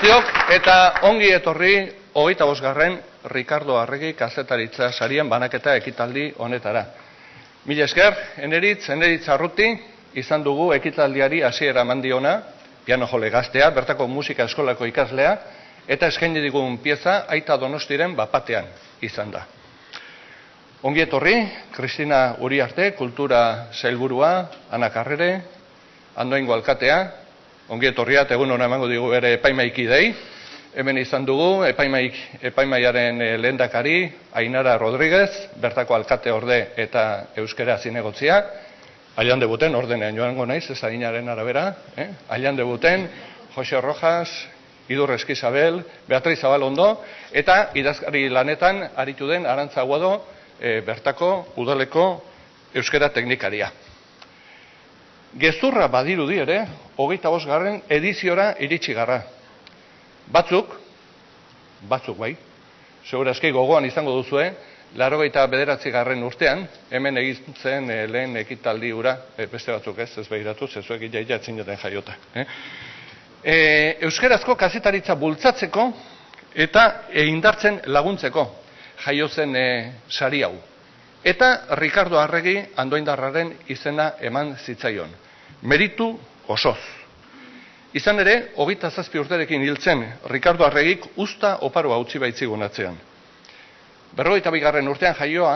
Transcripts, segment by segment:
guztiok, eta ongi etorri 25. Rikardo Arregi kazetaritza sarien banaketa ekitaldi honetara. Mila esker, Eneritz Arruti izan dugu ekitaldiari hasiera eman diona, piano jole gaztea, bertako musika eskolako ikaslea, eta eskaini digun pieza Aita Donostiren bapatean izan da. Ongi etorri, Kristina Uriarte, kultura sailburua, Ana Karrere, Andoaingo alkatea, ongi etorria, egun hona emango digu ere epaimaikidei. Hemen izan dugu epaimaiaren lehendakari, Ainara Rodríguez, bertako alkate orde eta euskera zinegotzia. Ailan debuten, ordenean joango naiz, ez adinaren arabera. Ailan debuten, Jose Rojas, Idur Eskizabel, Beatriz Zabalondo, eta idazkari lanetan aritu den Arantza Aguado, bertako udaleko euskera teknikaria. Gezurra badirudi ere, 25. ediziora iritsi gara. Batzuk bai, segurazki gogoan izango duzue, 89. urtean, hemen egitzen lehen ekitaldi ura, beste batzuk ez behiratu, zezuek jatzen jaten jaiota. Euskerazko kazetaritza bultzatzeko eta indartzen laguntzeko jaio zen sari hau. Eta Rikardo Arregi Andoaindarraren izena eman zitzaion. Meritu osoz. Izan ere, 27 urterekin hiltzen Rikardo Arregik usta oparoa utzi baitzigun atzean. 52. urtean jaioa,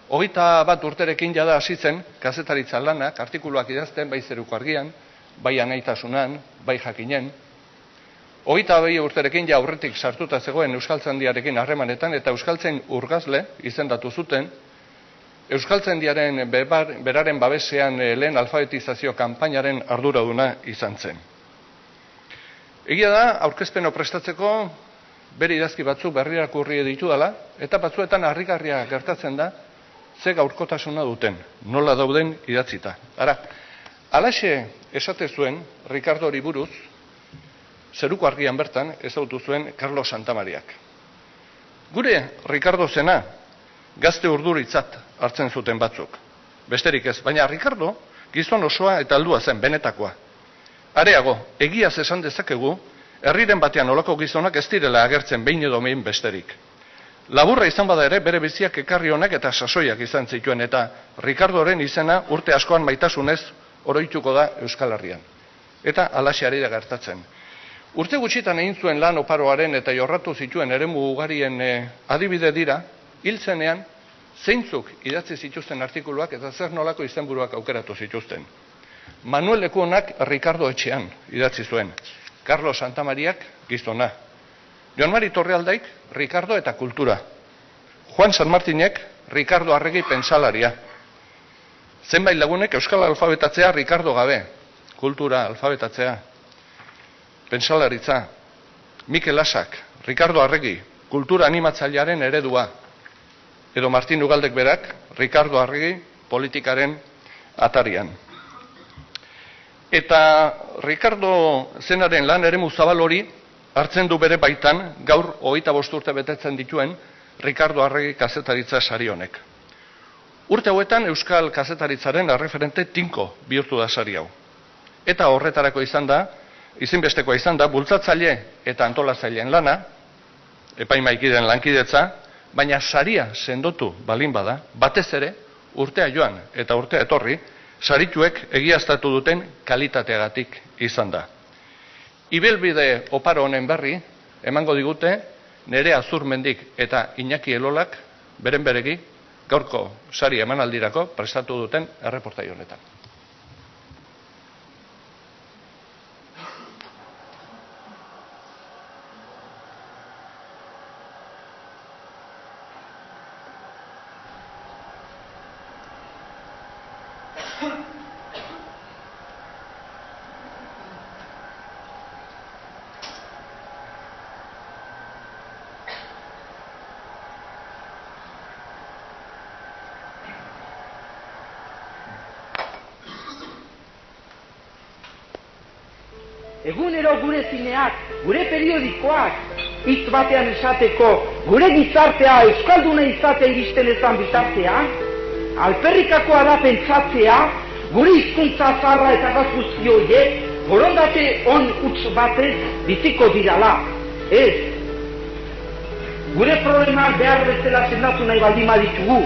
21 urterekin jada hasitzen kazetaritza lanak, artikuluak idazten, bai Zeruko Argian, bai Anaitasunan, bai Jakinen. 22 urterekin ja aurretik sartuta zegoen Euskaltzaindiarekin harremanetan eta Euskaltzain urgazle izendatu zuten. Euskaltzaindiaren beraren babesean lehen alfabetizazio kanpainaren arduraduna izan zen. Egia da, aurkezpeno prestatzeko bere idazki batzuk berrirakurri ditudala, eta batzuetan harrigarria gertatzen da, ze gaurkotasuna duten, nola dauden idatzita. Halaxe esate zuen Rikardori buruz, Zeruko Argian bertan ezagutu zuen Carlos Santamariak. Gure Rikardo zena, gazte urduritzat hartzen zuten batzuk. Besterik ez, baina Rikardo gizon osoa eta heldua zen, benetakoa. Areago, egiaz esan dezakegu, herriren batean olako gizonak ez direla agertzen behin edo behin besterik. Laburra izan bada ere, bere biziak ekarri honak eta sasoiak izan zituen, eta Rikardoren izena urte askoan maitasunez oroituko da Euskal Herrian. Eta halaxe ari da gertatzen. Urte gutxitan egin zuen lan oparoaren eta jorratu zituen eremu ugarien adibide dira, hiltzenean zeintzuk idatzi zituzten artikuluak eta zer nolako izenburuak aukeratu zituzten. Manuel Lekuonak Rikardo etxean idatzi zuen, Carlos Santamariak gizona, Jon Mari Torrealdaik Rikardo eta kultura, Juan San Martinek Rikardo Arregi pentsalaria, zenbait lagunek euskal alfabetatzea Rikardo gabe, kultura alfabetatzea, pentsalaritza, Mikel Lasak, Rikardo Arregi, kultura animatzailearen eredua, edo Martin Ugaldek berak, Rikardo Arregi, politikaren atarian. Eta Rikardo zenaren lan eremu zabal hori hartzen du bere baitan gaur 25 urte betetzen dituen Rikardo Arregi kazetaritza sari honek. Urte hauetan euskal kazetaritzaren erreferente tinko bihurtu da sari hau. Eta horretarako izan da, izinbestekoa izan da, bultzatzaile eta antolatzaileen lana, epaimaikideen lankidetza, baina saria sendotu balin bada, batez ere, urtea joan eta urtea etorri, sarituek egiaztatu duten kalitateagatik izan da. Ibilbide oparo honen berri, emango digute, Nerea Zurmendik eta Iñaki Elolak, beren beregi, gaurko sari emanaldirako prestatu duten erreportai honetan. Egunero gure zineak, gure periodikoak, hitz batean esateko, gure gizartea euskalduna izate iristen ezan bitartean, alperrikakoa da pentsatzea, gure hizkuntza zaharra eta gazguzki horiek, borondate on utz batez biziko dirala. Ez. Gure problemak behar bezala sendatu nahi baldin baditugu,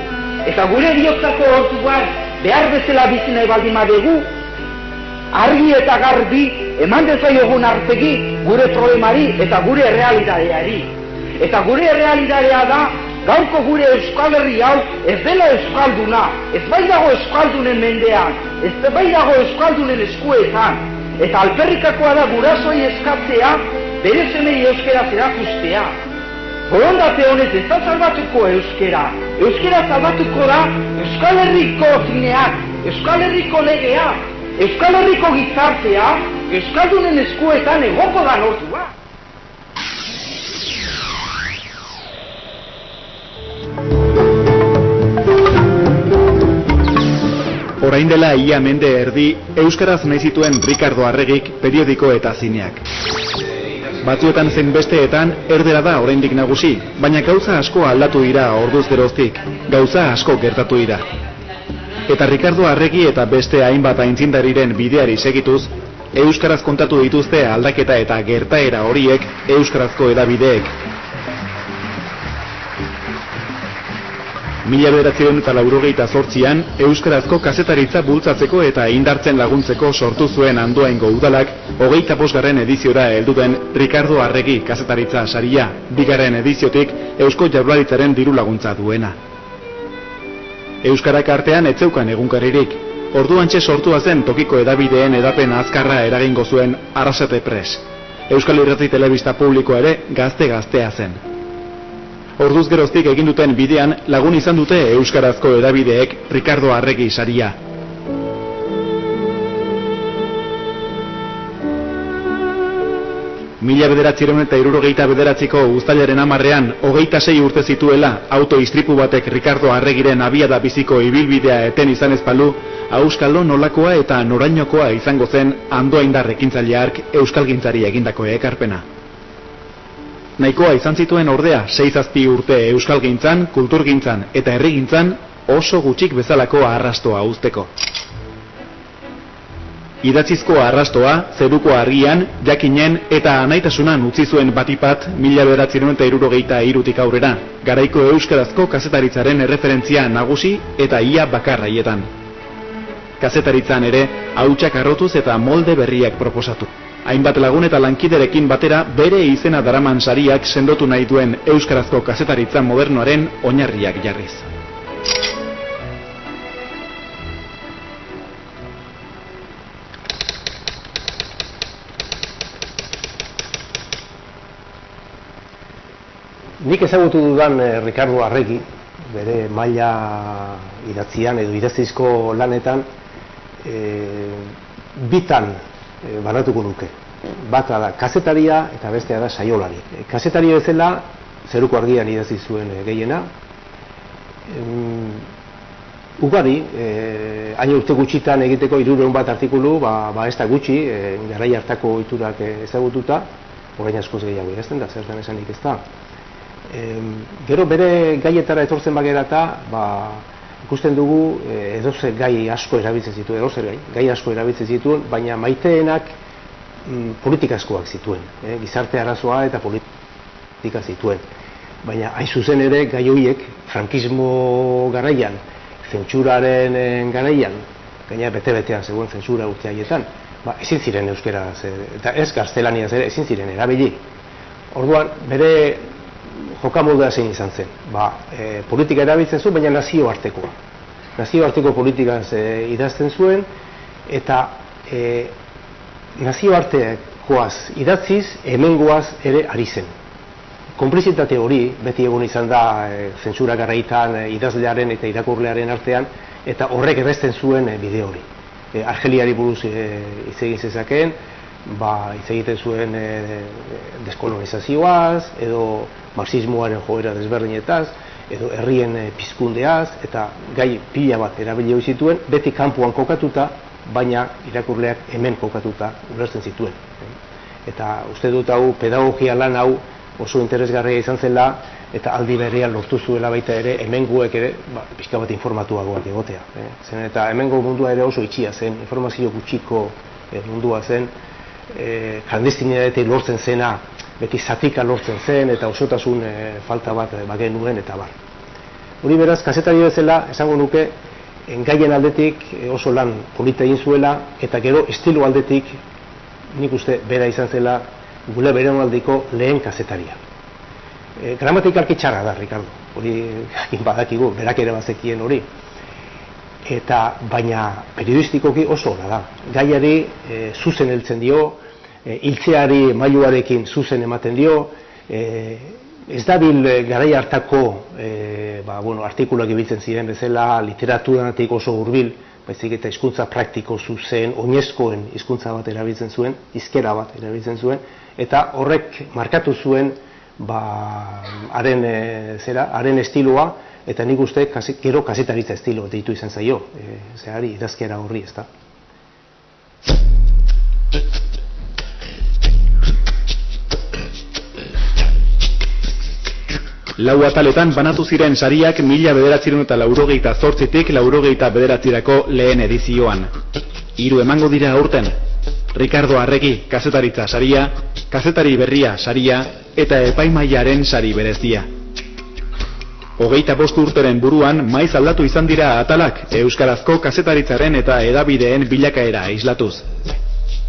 eta gure bihotzako orduan behar bezala bizi nahi baldin badugu, argi eta garbi eman dezaiogun aurpegi gure problemari eta gure errealitateari. Eta gure errealitatea da, gaurko gure Euskal Herri hau ez dela euskalduna, ez bai dago euskaldunen mendean, ez bai dago euskaldunen eskuetan, eta alperrikakoa da gurasoi eskatzea, bere semei euskeraz erakustea. Borondate honez ez da salbatuko euskera, euskera salbatuko da Euskal Herriko zineak, Euskal Herriko legea, Euskal Herriko gizartea, euskaldunen eskuetan egoko da ordua. Orain dela ia mende erdi, euskaraz nahi zituen Rikardo Arregik periodiko eta zineak. Batzuetan zein besteetan erdera da oraindik nagusi, baina gauza asko aldatu dira orduz geroztik, gauza asko gertatu dira. Eta Rikardo Arregi eta beste hainbat aintzindariren bideari segituz, euskaraz kontatu dituzte aldaketa eta gertaera horiek euskarazko hedabideek. 1988an euskarazko kazetaritza bultzatzeko eta indartzen laguntzeko sortu zuen Andoaingo udalak 25. ediziora heldu den Rikardo Arregi kazetaritza saria, 2. ediziotik Eusko Jaurlaritzaren diru laguntza duena. Euskarak artean ez zeukan egunkaririk, orduantxe sortua zen tokiko hedabideen hedapen azkarra eragingo zuen Arrasate Press. Euskal Irrati Telebista publikoa ere gazte-gaztea zen. Orduz geroztik egin duten bidean lagun izan dute euskarazko hedabideek Rikardo Arregi saria. Mila 1969ko uztailaren 10ean 26 urte zituela auto-istripu batek Rikardo Arregiren abiada biziko ibilbidea eten izan ez balu, auskalo nolakoa eta norainokoa izango zen Andoaindar ekintzaile hark euskalgintzari egindako ekarpena. Nahikoa izan zituen ordea 6-7 urte euskalgintzan, kulturgintzan eta herrigintzan oso gutxik bezalako arrastoa uzteko. Idatzizko arrastoa, zeruko argian, jakinen eta anaitasunan utzi zuen batipat 1973tik aurrera, garaiko euskarazko kazetaritzaren erreferentzia nagusi eta ia bakarraietan. Kazetaritzan ere, hautsak arrotuz eta molde berriak proposatu. Hainbat lagun eta lankiderekin batera bere izena daraman sariak sendotu nahi duen euskarazko kazetaritza modernoaren oinarriak jarriz. Nik ezagutu dudan Rikardo Arregi, bere maila idatzian edo idatzizko lanetan, bitan banatuko nuke. Bata da kazetaria eta bestea da saiolari. Kazetaria bezala zeruko argian idatzi zuen gehiena. Ugari, hain urte gutxitan egiteko 300 artikulu, ez da gutxi, garai hartako ohiturak ezagututa, orain askoz gehiago idazten da, zertan esanik ez da. Gero bere gaietara etortzen bagera eta ikusten dugu edozer gai asko erabiltzen zituen, gai asko erabiltzen zituen, baina maiteenak politikazkoak zituen, gizarte arazoa eta politika zituen. Baina hain zuzen ere gai horiek frankismo garaian, zentsuraren garaian, gaina bete-betean zegoen zentsura urte haietan, ezin ziren euskeraz, eta ez gaztelaniaz ere ezin ziren erabili. Orduan, bere jokamoldea zein izan zen. Politika erabiltzen zuen, baina nazioartekoa. Nazioarteko politikaz idazten zuen, eta nazioartekoaz idatziz, hemengoaz ere ari zen. Konplizitate hori beti egon izan da zentsura garaitan idazlearen eta irakurlearen artean, eta horrek errezten zuen bide hori. Argeliari buruz hitz egin zezakeen, hitz egiten zuen deskolonizazioaz, edo marxismoaren joera desberdinetaz, edo herrien pizkundeaz, eta gai pila bat erabili zituen, beti kanpoan kokatuta, baina irakurleak hemen kokatuta ulertzen zituen. Eta uste dut hau, pedagogia lan hau oso interesgarria izan zela, eta aldi berean lortu zuela baita ere, hemengoek ere, pixka bat informatuagoak egotea. Zen eta hemengo mundua ere oso itxia zen, informazio gutxiko mundua zen, klandestinitate lortzen zena beti zatika lortzen zen eta osotasun falta bat bagenuen eta bar. Hori beraz, kazetari bezala esango nuke gaien aldetik oso lan polita egin zuela eta gero estilo aldetik nik uste bera izan zela gure belaunaldiko lehen kazetaria. Gramatikalki txarra da, Ricardo, hori badakigu, berak ere bazekien hori. Eta baina periodistikoki oso ona da. Gaiari zuzen heltzen dio, hiltzeari mailuarekin zuzen ematen dio, ez dabil garai hartako artikuluak ibiltzen ziren bezala, literaturatik oso hurbil, baizik eta hizkuntza praktiko zuzen, oinezkoen hizkuntza bat erabiltzen zuen, hizkera bat erabiltzen zuen, eta horrek markatu zuen haren estiloa, eta nik uste gero kazetaritza estilo deitu izan zaio, zehari idazkera horri, ezta. Lau ataletan banatu ziren sariak 1988tik 1989 lehen edizioan. 3 emango dira aurten. Ricardo Arregi kazetaritza saria, kazetari berria saria eta epaimahaiaren sari berezia. 25 urteren buruan maiz aldatu izan dira atalak euskarazko kazetaritzaren eta hedabideen bilakaera islatuz.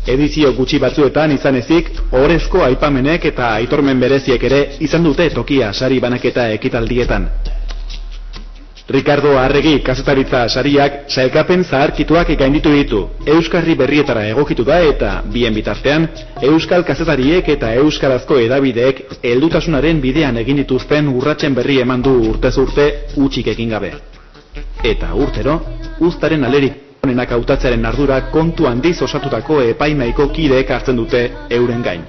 Edizio gutxi batzuetan izan ezik, ohorezko aipamenek eta aitormen bereziek ere izan dute tokia sari banaketa ekitaldietan. Ricardo Arregi kazetaritza sariak sailkapen zaharkituak gainditu ditu, euskarri berrietara egokitu da eta bien bitartean, euskal kazetariek eta euskarazko hedabideek heldutasunaren bidean egin dituzten urratsen berri eman du urtez urte hutsik egin gabe. Eta urtero, uztaren alerik honenak hautatzearen ardura kontu handiz osatutako epaimahaiko kideek hartzen dute euren gain.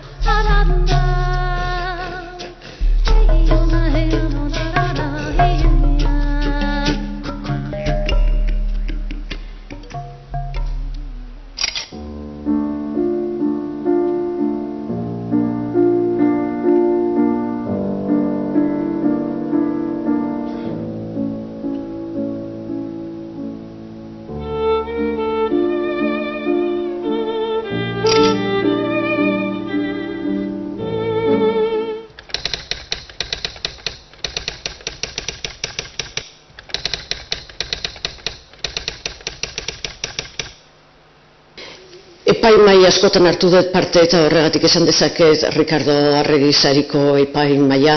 Epaimahai askotan hartu dut parte eta horregatik esan dezaket Ricardo Arregi sariko epaimahaia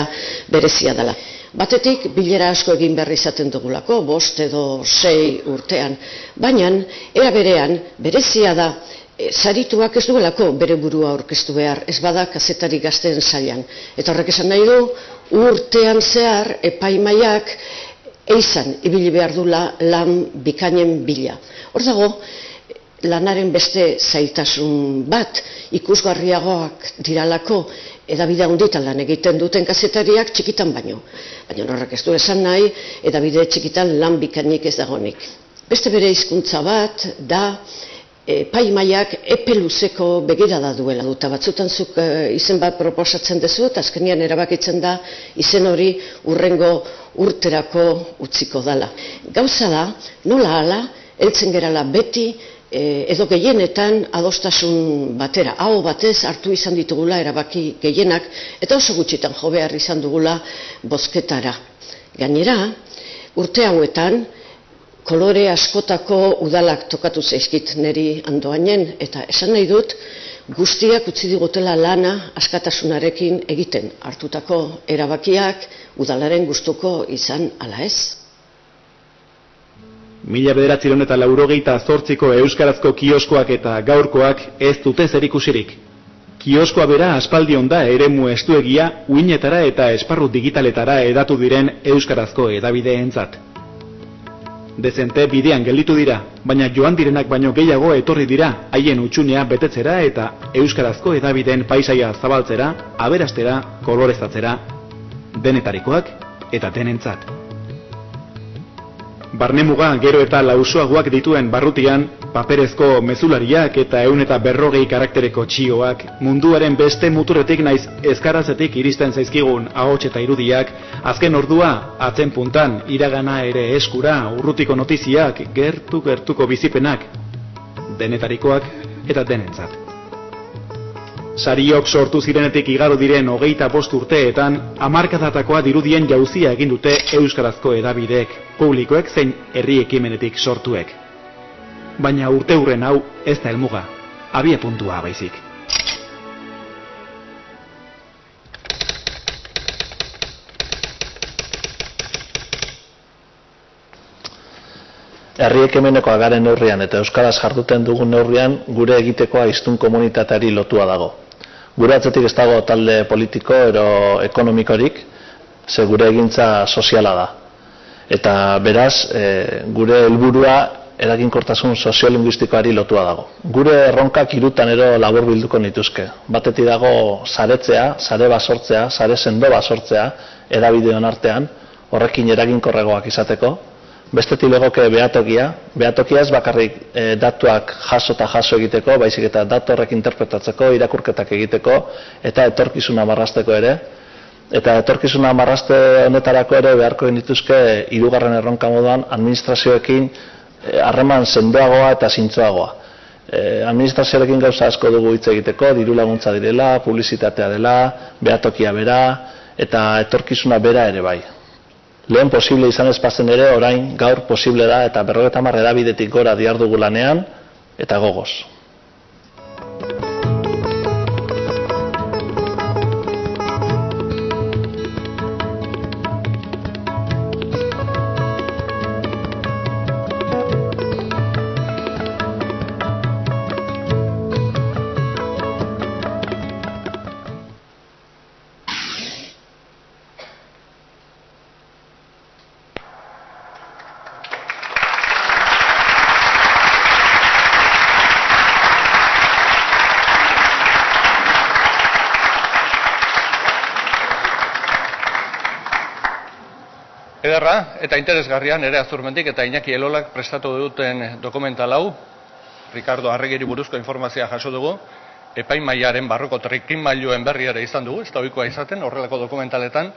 berezia dela. Batetik, bilera asko egin behar izaten dugulako, 5 edo 6 urtean, baina era berean berezia da sarituak ez duelako bere burua aurkeztu behar, ez bada kazetari gazteen sailan. Eta horrek esan nahi du, urtean zehar epaimahaiak eizan ibili behar dula lan bikainen bila. Hor dago, lanaren beste zailtasun bat, ikusgarriagoak diralako hedabide handitan lan egiten duten kazetariak txikitan baino. Baina horrek ez du esan nahi, hedabide txikitan lan bikainik ez dagonik. Beste bere hizkuntza bat da epaimahaiak epe luzeko begirada duela duta. Batzutan zuk izen bat proposatzen duzu eta azkenean erabakitzen da izen hori hurrengo urterako utziko dala. Gauza da, nola hala, heltzen gerala beti edo gehienetan adostasun batera, aho batez hartu izan ditugula erabaki gehienak eta oso gutxitan jo behar izan dugula bozketara. Gainera, urte hauetan kolore askotako udalak tokatu zaizkit niri Andoainen eta esan nahi dut guztiak utzi digutela lana askatasunarekin egiten hartutako erabakiak udalaren gustuko izan ala ez. 1988ko euskarazko kioskoak eta gaurkoak ez dute zerikusirik. Kioskoa bera aspaldion da eremu estuegia uinetara eta esparru digitaletara hedatu diren euskarazko hedabideentzat. Dezente bidean gelditu dira, baina joan direnak baino gehiago etorri dira haien utxunea betetzera eta euskarazko hedabideen paisaia zabaltzera, aberastera, kolorezatzera, denetarikoak eta denentzat. Barnemuga gero eta lausoagoak dituen barrutian, paperezko mezulariak eta 150 karaktereko txioak, munduaren beste muturretik naiz ezkarazetik iristen zaizkigun ahots eta irudiak, azken ordua, atzen puntan, iragana ere eskura, urrutiko notiziak, gertuko bizipenak, denetarikoak eta denentzat. Sariok sortu zirenetik igaro diren 25 urteetan, hamarkadatakoa dirudien jauzia egin dute euskarazko hedabideek, publikoek zein herri ekimenetik sortuek. Baina urteurren hau ez da helmuga, abiapuntua baizik. Herri ekimenekoa garen neurrian eta euskaraz jarduten dugun neurrian gure egitekoa hiztun komunitateari lotua dago. Gure atzetik ez dago talde politiko ero ekonomikorik, ze gure egintza soziala da. Eta beraz, gure helburua eraginkortasun soziolinguistikoari lotua dago. Gure erronkak hirutan ero labur bilduko nituzke. Batetik dago saretzea, sare basortzea, sare sendo basortzea, hedabideon artean, horrekin eraginkorregoak izateko. Bestetik legoke behatokia ez bakarrik datuak jaso egiteko, baizik eta datu horrek interpretatzeko, irakurketak egiteko, eta etorkizuna marrazteko ere. Eta etorkizuna marrazte honetarako ere beharko genituzke hirugarren erronka moduan administrazioekin harreman sendoagoa eta zintzoagoa. Administrazioarekin gauza asko dugu hitz egiteko, diru laguntza direla, publizitatea dela, behatokia bera, eta etorkizuna bera ere bai. Lehen posible izan ez pazen ere, orain gaur posible da eta 50 hedabidetik gora dihardugu lanean eta gogoz. Ederra eta interesgarria nere Azurmendik eta Iñaki Elolak prestatu duten dokumental hau, Ricardo Arregiri buruzko informazioa jaso dugu, epaimahaiaren barroko trikimailuen berri ere izan dugu, ez da ohikoa izaten horrelako dokumentaletan,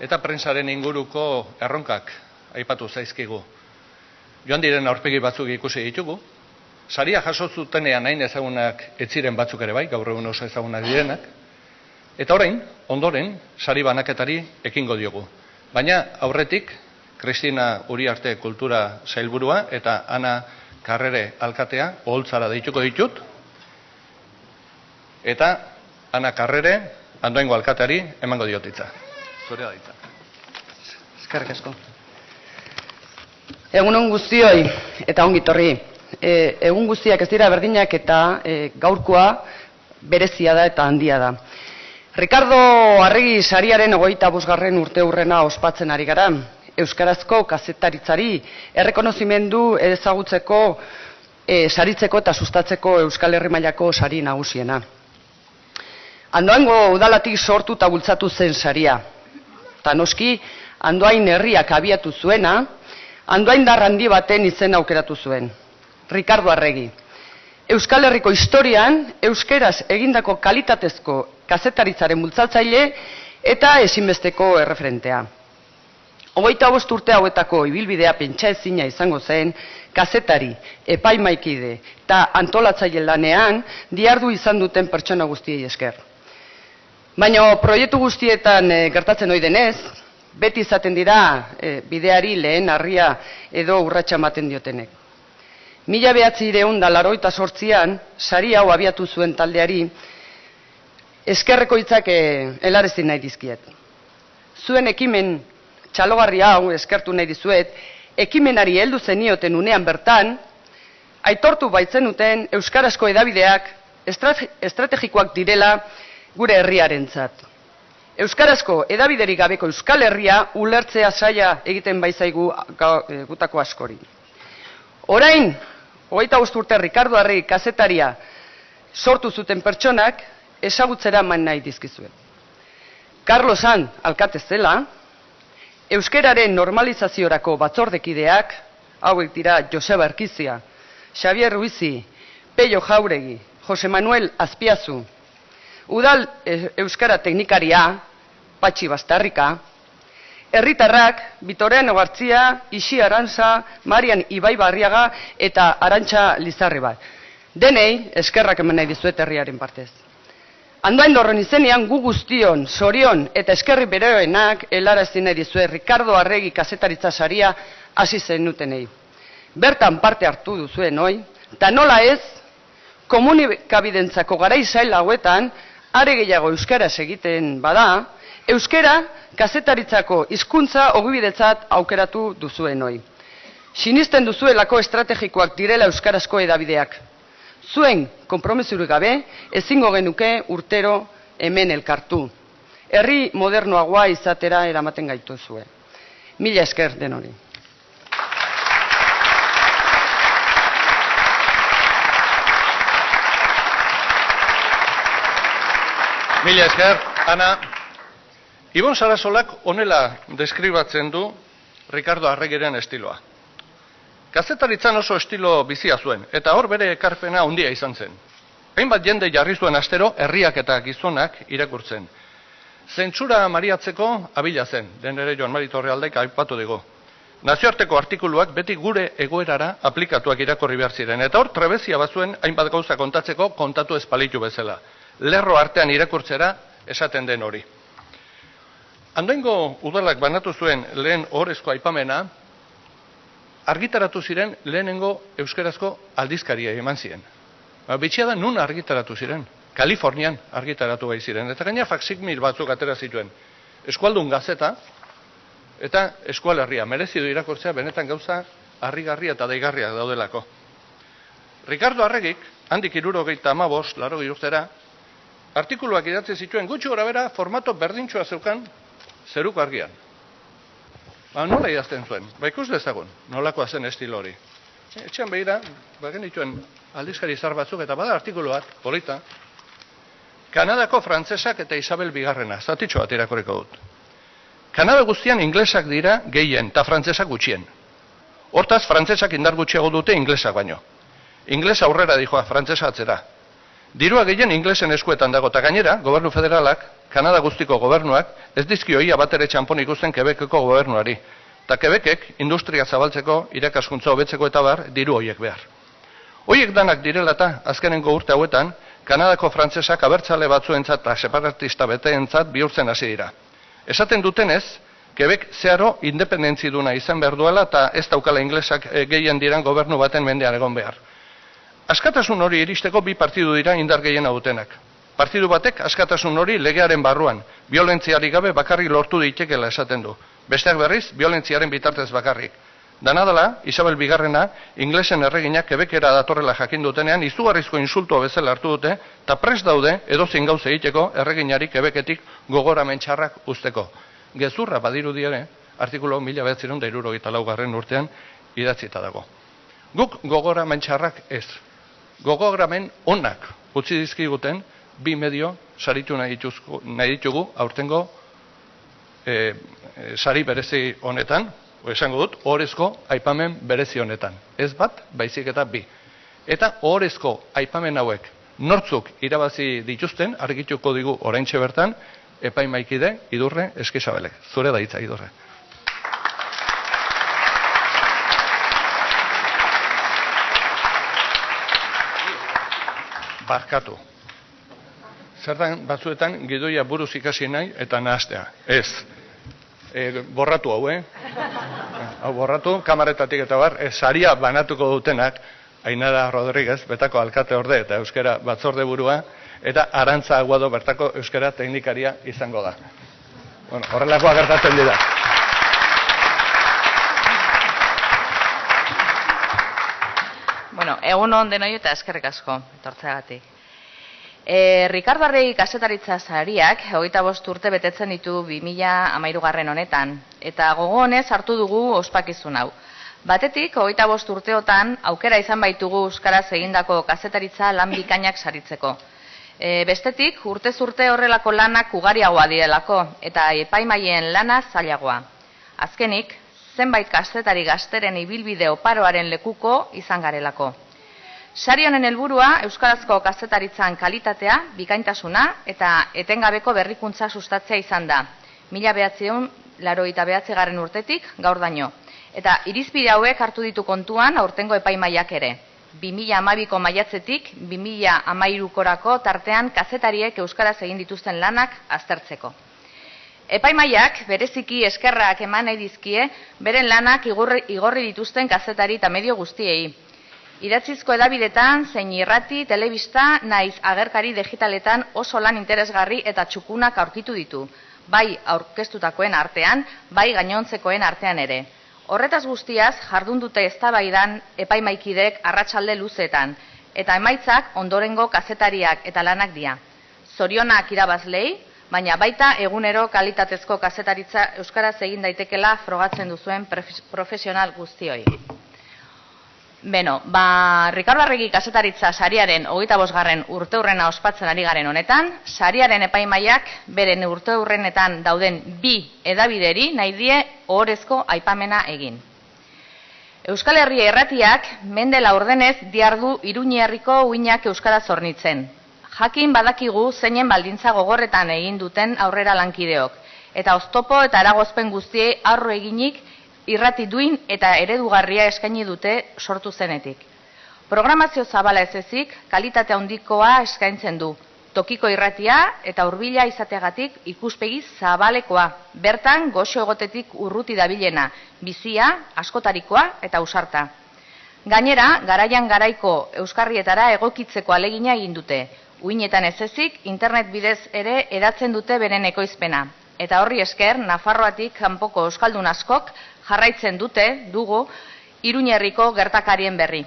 eta prentsaren inguruko erronkak aipatu zaizkigu. Joan diren aurpegi batzuk ikusi ditugu, saria jaso zutenean hain ezagunak ez ziren batzuk ere bai, gaur egun oso ezagunak direnak, eta orain, ondoren, sari banaketari ekingo diogu. Baina aurretik, Kristina Uriarte kultura sailburua eta Ana Karrere alkatea oholtzara deituko ditut. Eta Ana Karrere Andoaingo alkateari emango diotitza. Zurea da hitza. Eskerrik asko. Egunon guztioi eta ongi etorri. Egun guztiak ez dira berdinak eta gaurkoa berezia da eta handia da. Ricardo Arregi sariaren 25. urteurrena ospatzen ari gara. Euskarazko kazetaritzari errekonozimendu ezagutzeko, saritzeko eta sustatzeko Euskal Herri mailako sari nagusiena. Andoaingo udalatik sortu eta bultzatu zen saria. Ta noski, Andoain herriak abiatu zuena, andoaindar handi baten izena aukeratu zuen. Ricardo Arregi. Euskal Herriko historian, euskeraz egindako kalitatezko kazetaritzaren bultzatzaile eta ezinbesteko erreferentea. 25 urte hauetako ibilbidea pentsaezina izango zen, kazetari, epaimaikide eta antolatzaile lanean dihardu izan duten pertsona guztiei esker. Baina proiektu guztietan gertatzen ohi denez, beti izaten dira bideari lehen harria edo urratsa ematen diotenek. 1988an, sari hau abiatu zuen taldeari, eskerreko hitzak helarezi nahi dizkiet. Zuen ekimen txalogarri hau eskertu nahi dizuet, ekimenari heldu zenioten unean bertan, aitortu baitzenuten euskarazko hedabideak estrategikoak direla gure herriarentzat. Euskarazko hedabiderik gabeko Euskal Herria ulertzea zaila egiten baizaigu gutako askori. Orain, 25 urte Ricardo Arregi kazetaria sortu zuten pertsonak ezagutzera eman nahi dizkizuet. Carlos Han alkate zela, euskeraren normalizaziorako batzordekideak, hauek dira Joseba Erkizia, Xavier Ruizi, Pello Jauregi, Jose Manuel Azpiazu, udal euskara teknikaria, Patxi Bastarrika, herritarrak Bitoriano Gartzia, Ixi Arantza, Marian Ibai Barriaga eta Arantxa Lizarri bat. Denei eskerrak eman nahi dizuet herriaren partez. Andoaindorren izenean gu guztion, zorion eta eskerri beroenak helarazi nahi dizue Rikardo Arregi kazetaritza saria hasi zenutenei. Bertan parte hartu duzuen hoi, eta nola ez, komunikabidentzako garai zail hauetan, are gehiago euskaraz egiten bada, euskara kazetaritzako hizkuntza ogibidetzat aukeratu duzuen hoi. Sinisten duzuelako estrategikoak direla euskarazko edabideak. Zuen konpromesurik gabe, ezingo genuke urtero hemen elkartu. Herri modernoagoa izatera eramaten gaituzue. Mila esker denori. Mila esker, Ana. Ibon Sarasolak honela deskribatzen du Rikardo Arregiren estiloa. Kazetaritzan oso estilo bizia zuen, eta hor bere ekarpena handia izan zen. Hainbat jende jarri zuen astero herriak eta gizonak irakurtzen. Zentsura mariatzeko abila zen, den ere Joan Mari Torrealdaik aipatu digu. Nazioarteko artikuluak beti gure egoerara aplikatuak irakurri behar ziren, eta hor trebezia bazuen hainbat gauza kontatzeko kontatu ez palitu bezala. Lerro artean irakurtzera esaten den hori. Andoaingo udalak banatu zuen lehen ohorezko aipamena, argitaratu ziren lehenengo euskarazko aldizkaria eman ziren. Bitxia da nun argitaratu ziren? Kalifornian argitaratu bai ziren. Eta gaina faksimil batzuk atera zituen. Eskualdun gazeta eta eskualerria. Merezi du irakurtzea benetan gauza harrigarria eta deigarriak daudelako. Rikardo Arregik, handik 75, 80 urtera, artikuluak idatzi zituen gutxi gorabehera formato berdintxoa zeukan zeruko argian. Nola idazten zuen? Ikus dezagun, nolakoa zen estilo hori. Etxean behira, genituen aldizkari zar batzuk, eta bada artikulu bat, polita, Kanadako frantzesak eta Isabel Bigarrena, zatitxo bat irakoriko dut. Kanada guztian inglesak dira gehien, eta frantzesak gutxien. Hortaz, frantzesak indar gutxiago dute inglesak baino. Inglesa aurrera dijoa, frantzesa atzera. Dirua gehien inglesen eskuetan dago, eta gainera, gobernu federalak, Kanada guztiko gobernuak, ez dizkio ia bat ere txampon ikusten Quebeceko gobernuari. Eta Quebecek industria zabaltzeko, irakaskuntza hobetzeko eta bar, diru hoiek behar. Hoiek danak direlata, azkenengo urte hauetan, Kanadako frantzesak abertzale batzuentzat eta separatista beteentzat bihurtzen hasi dira. Esaten dutenez, Quebec zeharo independentziduna izan behar duela eta ez daukala inglesak gehien diran gobernu baten mendean egon behar. Askatasun hori iristeko bi partidu dira indar gehien dutenak. Partidu batek askatasun hori legearen barruan, biolentziarik gabe bakarrik lortu ditekela esaten du. Besteak berriz, biolentziaren bitartez bakarrik. Danadala, Isabel Bigarrena, inglesen erreginak Quebecera datorrela jakin dutenean, izugarrizko insultua bezala hartu dute, eta prest daude edozein gauza egiteko erreginari Quebecetik gogoramen txarrak usteko. Gezurra badirudi ere, artikulu 1964 urtean idatzita dago. Guk gogoramen txarrak ez. Gogoramen onak utzi dizkiguten, bi medio saritu nahi ditugu aurtengo sari berezi honetan, esango dut, ohorezko aipamen berezi honetan. Ez bat, baizik eta bi. Eta ohorezko aipamen hauek nortzuk irabazi dituzten, argituko digu oraintxe bertan, epaimaikide Idurre Eskizabelek. Zure da hitza, Idurre. Barkatu. Zertan batzuetan gidoia buruz ikasi nahi eta nahastea. Ez. Borratu hau, Hau borratu, kamaretatik eta bar, saria banatuko dutenak, Ainara Rodríguez, betako alkate orde eta euskara batzorde burua, eta Arantza Aguado bertako euskara teknikaria izango da. Bueno, horrelakoa gertatzen dira. Bueno, egun on denoi eta eskerrik asko, etortzeagatik. Rikardo Arregi kazetaritza sariak 25 urte betetzen ditu 2013 honetan, eta gogo honez hartu dugu ospakizun hau. Batetik, 25 urteotan aukera izan baitugu euskaraz egindako kazetaritza lan bikainak saritzeko. Bestetik, urtez urte horrelako lanak ugariagoa direlako, eta epaimaien lana zailagoa. Azkenik, zenbait kazetari gazteren ibilbide oparoaren lekuko izan garelako. Sari honen helburua euskarazko kazetaritzan kalitatea, bikaintasuna eta etengabeko berrikuntza sustatzea izan da. 1989 urtetik gaur daino. Eta irizpide hauek hartu ditu kontuan aurtengo epaimaiak ere. 2012ko maiatzetik 2013korako tartean kazetariek euskaraz egin dituzten lanak aztertzeko. Epaimaiak bereziki eskerrak eman nahi dizkie beren lanak igorri dituzten kazetari eta medio guztiei. Idatzizko edabidetan, zein irrati, telebista, naiz agerkari digitaletan oso lan interesgarri eta txukunak aurkitu ditu, bai aurkeztutakoen artean, bai gainontzekoen artean ere. Horretaz guztiaz, jardun dute eztabaidan epaimaikidek arratsalde luzeetan, eta emaitzak ondorengo kazetariak eta lanak dira. Zorionak irabazlei, baina baita egunero kalitatezko kazetaritza euskaraz egin daitekela frogatzen duzuen profesional guztioi. Beno, Rikardo Arregi kazetaritza sariaren 25. urteurrena ospatzen ari garen honetan, sariaren epaimaiak beren urteurrenetan dauden 2 edabideri nahi die ohorezko aipamena egin. Euskal Herria Irratiak mende laurdenez diardu Iruñerriko uinak euskaraz hornitzen. Jakin badakigu zeinen baldintza gogorretan egin duten aurrera lankideok, eta oztopo eta eragozpen guztiei aurre eginik irrati duin eta eredugarria eskaini dute sortu zenetik. Programazio zabala ez ezik, kalitate handikoa eskaintzen du. Tokiko irratia eta hurbila izateagatik ikuspegi zabalekoa, bertan goxo egotetik urruti dabilena, bizia, askotarikoa eta ausarta. Gainera, garaian garaiko euskarrietara egokitzeko alegina egin dute. Uinetan ez ezik, internet bidez ere edatzen dute beren ekoizpena. Eta horri esker, Nafarroatik kanpoko euskaldun askok jarraitzen dugu Iruñerriko gertakarien berri.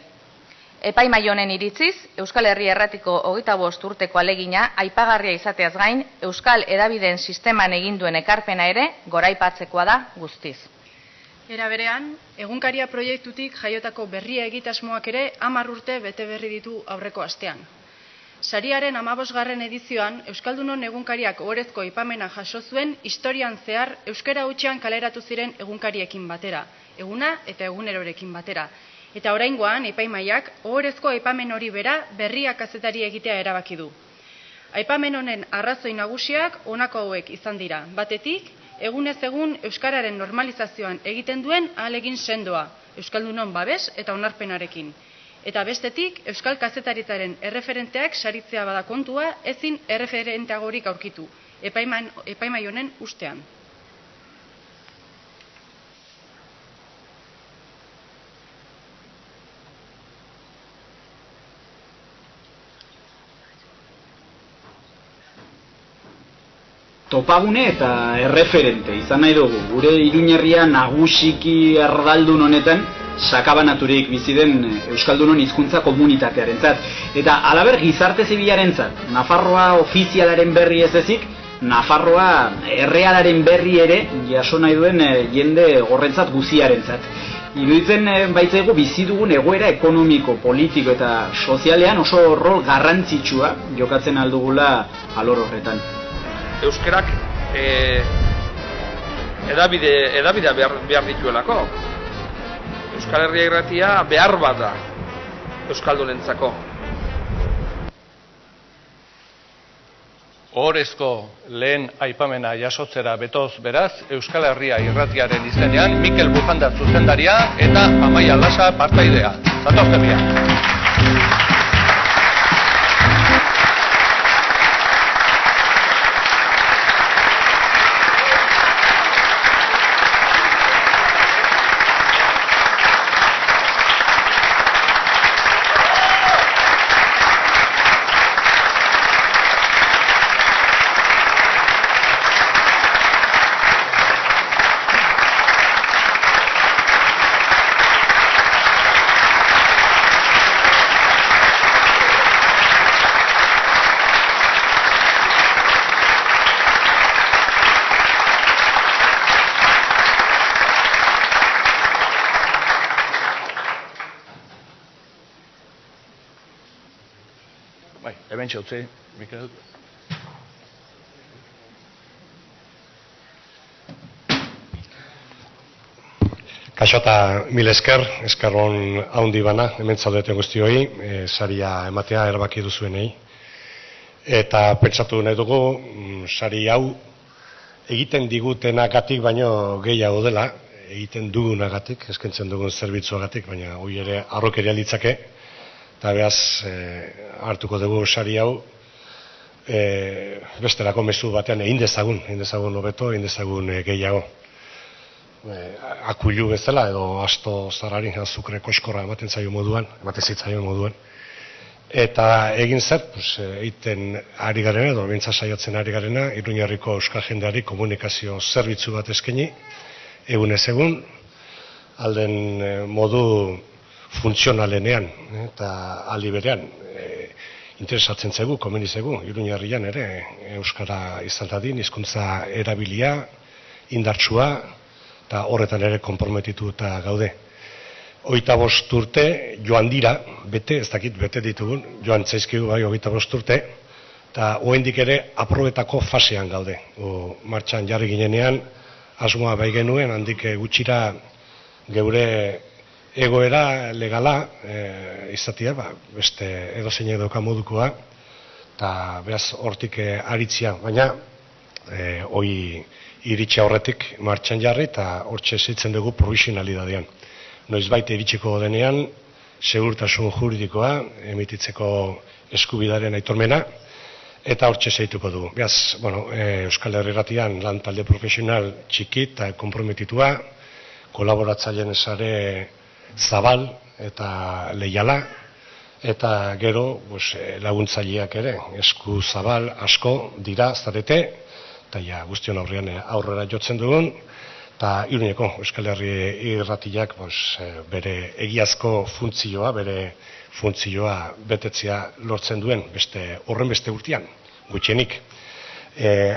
Epaimai honen iritziz, Euskal Herria Irratiko 25 urteko alegina aipagarria izateaz gain, Euskal Hedabideen sisteman egin duen ekarpena ere goraipatzekoa da guztiz. Era berean, egunkaria proiektutik jaiotako berria egitasmoak ere 10 urte bete berri ditu aurreko astean. Sariaren 15. edizioan, Euskaldunon egunkariak ohorezko aipamena jaso zuen historian zehar euskara hutsean kaleratu ziren egunkariekin batera, eguna eta egunerorekin batera. Eta oraingoan, epaimaiak ohorezko aipamen hori bera berria kazetari egitea erabaki du. Aipamen honen arrazoi nagusiak honako hauek izan dira. Batetik, egunez egun euskararen normalizazioan egiten duen ahalegin sendoa, Euskaldunon babes eta onarpenarekin. Eta bestetik, euskal kazetaritzaren erreferenteak saritzea bada kontua, ezin erreferenteagorik aurkitu, epaimai honen ustean. Topagune eta erreferente izan nahi dugu, gure Iruñerria nagusiki erdaldun honetan sakabanaturik bizi den euskaldunon hizkuntza komunitatearentzat. Eta halaber gizarte zibilarentzat, Nafarroa ofizialaren berri ez ezik, Nafarroa errealaren berri ere jaso nahi duen jende horrentzat guziarentzat. Iruditzen baitzaigu bizi dugun egoera ekonomiko, politiko eta sozialean oso rol garrantzitsua jokatzen aldugula alor horretan. Euskarak edabidea behar dituelako. Euskal Herria Irratia behar bat da euskaldunentzako. Ohorezko lehen aipamena jasotzera betoz beraz, Euskal Herria Irratiaren izenean Mikel Bujanda zuzendaria eta Amaia Lasa partaidea. Zatozte biak. Hemen txautze, Mikel. Kaixo eta mil esker, eskerron haundi bana, hemen zaudete guztioi, saria ematea erabaki duzuenei. Eta pentsatu nahi dugu, sari hau egiten digutenagatik baino gehiago dela, egiten dugunagatik, eskaintzen dugun zerbitzuagatik, baina hori ere arrokeria litzake. eta behaz hartuko dugu sari hau bestelako mezu batean egin dezagun hobeto, egin dezagun gehiago. Akuilu bezala edo asto zarari, azukre koskorra ematen zaio moduan, ematen zitzaion moduan. Eta egin zer, egiten ari garena, edo bintza saiatzen ari garena, Iruñerriko euskal jendeari komunikazio zerbitzu bat eskaini, egunez egun, alden modu funtzionalenean, eta aldi berean, interesatzen zegu, komeni zegu, Iruñerrian ere, euskara izan dadin, hizkuntza erabilia, indartsua, eta horretan ere konprometitu eta gaude. 25 urte joan dira, bete, ez dakit bete ditugun, joan zaizkigu bai 25 urte, eta oraindik ere aprobetako fasean gaude. Martxan jarri ginenean, asmoa bai genuen, handik gutxira geure egoera legala izatea, beste edozein edoka modukoa, eta behaz hortik aritzia, baina hoi iritsi aurretik martxan jarri eta hortxe zeitzen dugu provisionalidadean. Noizbait iritsiko denean, segurtasun juridikoa, emititzeko eskubidaren aitormena, eta hortxe zeituko dugu. Beaz, Euskal Herri Irratian lan talde profesional txiki eta konprometitua, kolaboratzaileen sare zabal eta leiala, eta gero laguntzaileak ere, esku zabal asko dira zarete, eta guztion aurrera jotzen dugun, eta Iruñeko Euskal Herri Irratiak bere egiazko funtzioa, bere funtzioa betetzea lortzen duen, horren beste urtean, gutxienik.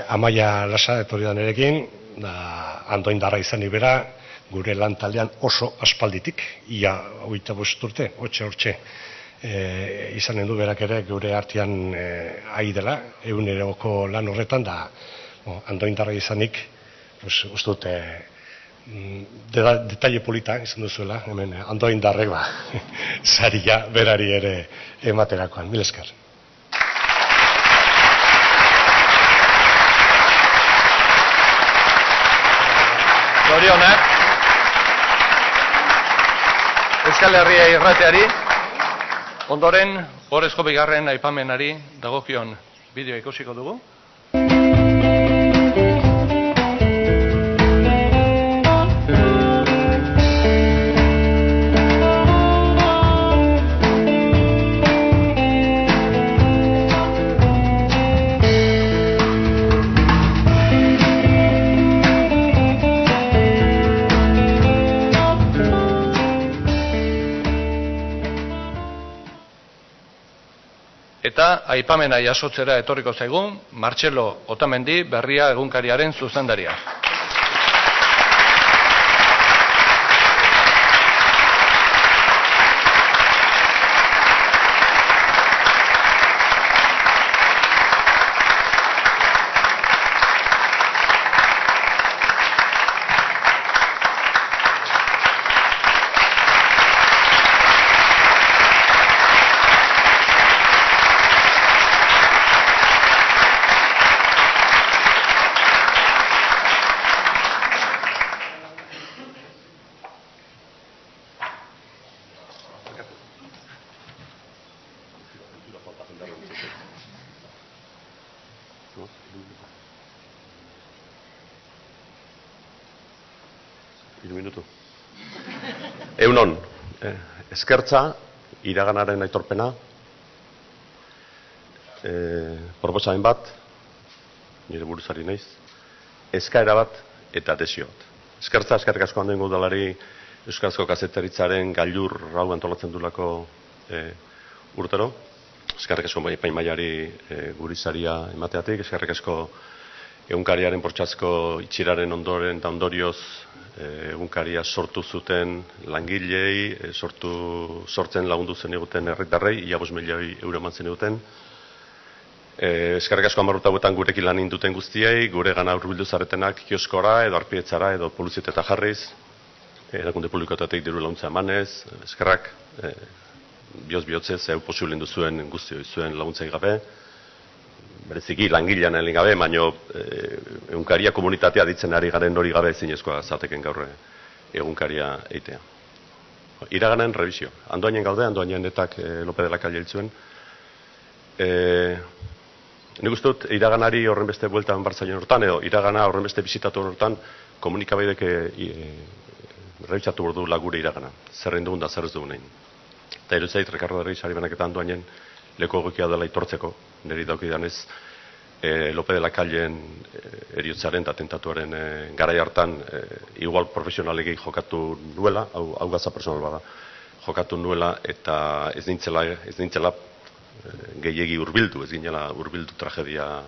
Amaia Lasa etorri da nerekin, Andoindarra izanik bera, gure lan taldean oso aspalditik, ia 25 urte, hortxe, izanen du berak ere gure artean ari dela, eguneroko lan horretan, da Andoindarra izanik, uste dut, detalle polita izan duzuela, hemen Andoindarrek saria berari ere ematerakoan. Mil esker. Zorionak, Euskal Herria Irratiari, ondoren, Horezko bigarren aipamenari dagokion bideoa ikusiko dugu. Eta aipamena jasotzera etorriko zaigun, Martxelo Otamendi Berria egunkariaren zuzendaria. Egunon, eskertza, iraganaren aitorpena, proposamen bat, nire buruzari naiz, eskaera bat eta desio bat. Eskertza, eskerrik asko handengo udalari Euskarazko kazetaritzaren gailur hau antolatzen dulako urtero. Eskerrik asko epaimahaiari gurizaria emateatik, eskerrik asko egunkariaren bortxazko itxiraren ondoren eta ondorioz egunkaria sortu zuten langilei, sortzen lagundu zen eguten herritarrei, ia 5 milioi euro eman zen eguten. Eskerrik asko 10 urte hauetan gurekin lan induten guztiei, gure gana hurbildu zaretenak kioskora edo arpietzara edo publiziteta jarriz, erakunde publikoetatik diru laguntza emanez, eskerrak bihotz-bihotzez posible induzuen guztioi zuen laguntzai gabe, bereziki langilean egin gabe, baino egunkaria komunitatea ditzen ari garen hori gabe ezinezkoa zateken gaur egunkaria eitea. iraganen revisio. Andoainen gaude, Andoainen netak Lope de la Calle hiltzuen. Nik uste dut, iraganari horren beste bueltan bartzaien hortan, edo iragana horren beste bizitatu hortan, komunikabeidek revisatu bordu lagure iragana. Zerrein dugun da zer ez dugun egin. Eta erutzait, Ricardo Arregi sari benaketan Andoainen leku egokia dela itortzeko, niri daukidanez, Lope de la Calleen eriotzaren eta atentatuaren garai hartan igual profesionalegei jokatu nuela, hau gaza personal bada, jokatu nuela eta ez nintzela gehiegi hurbildu, ez ginela hurbildu tragedia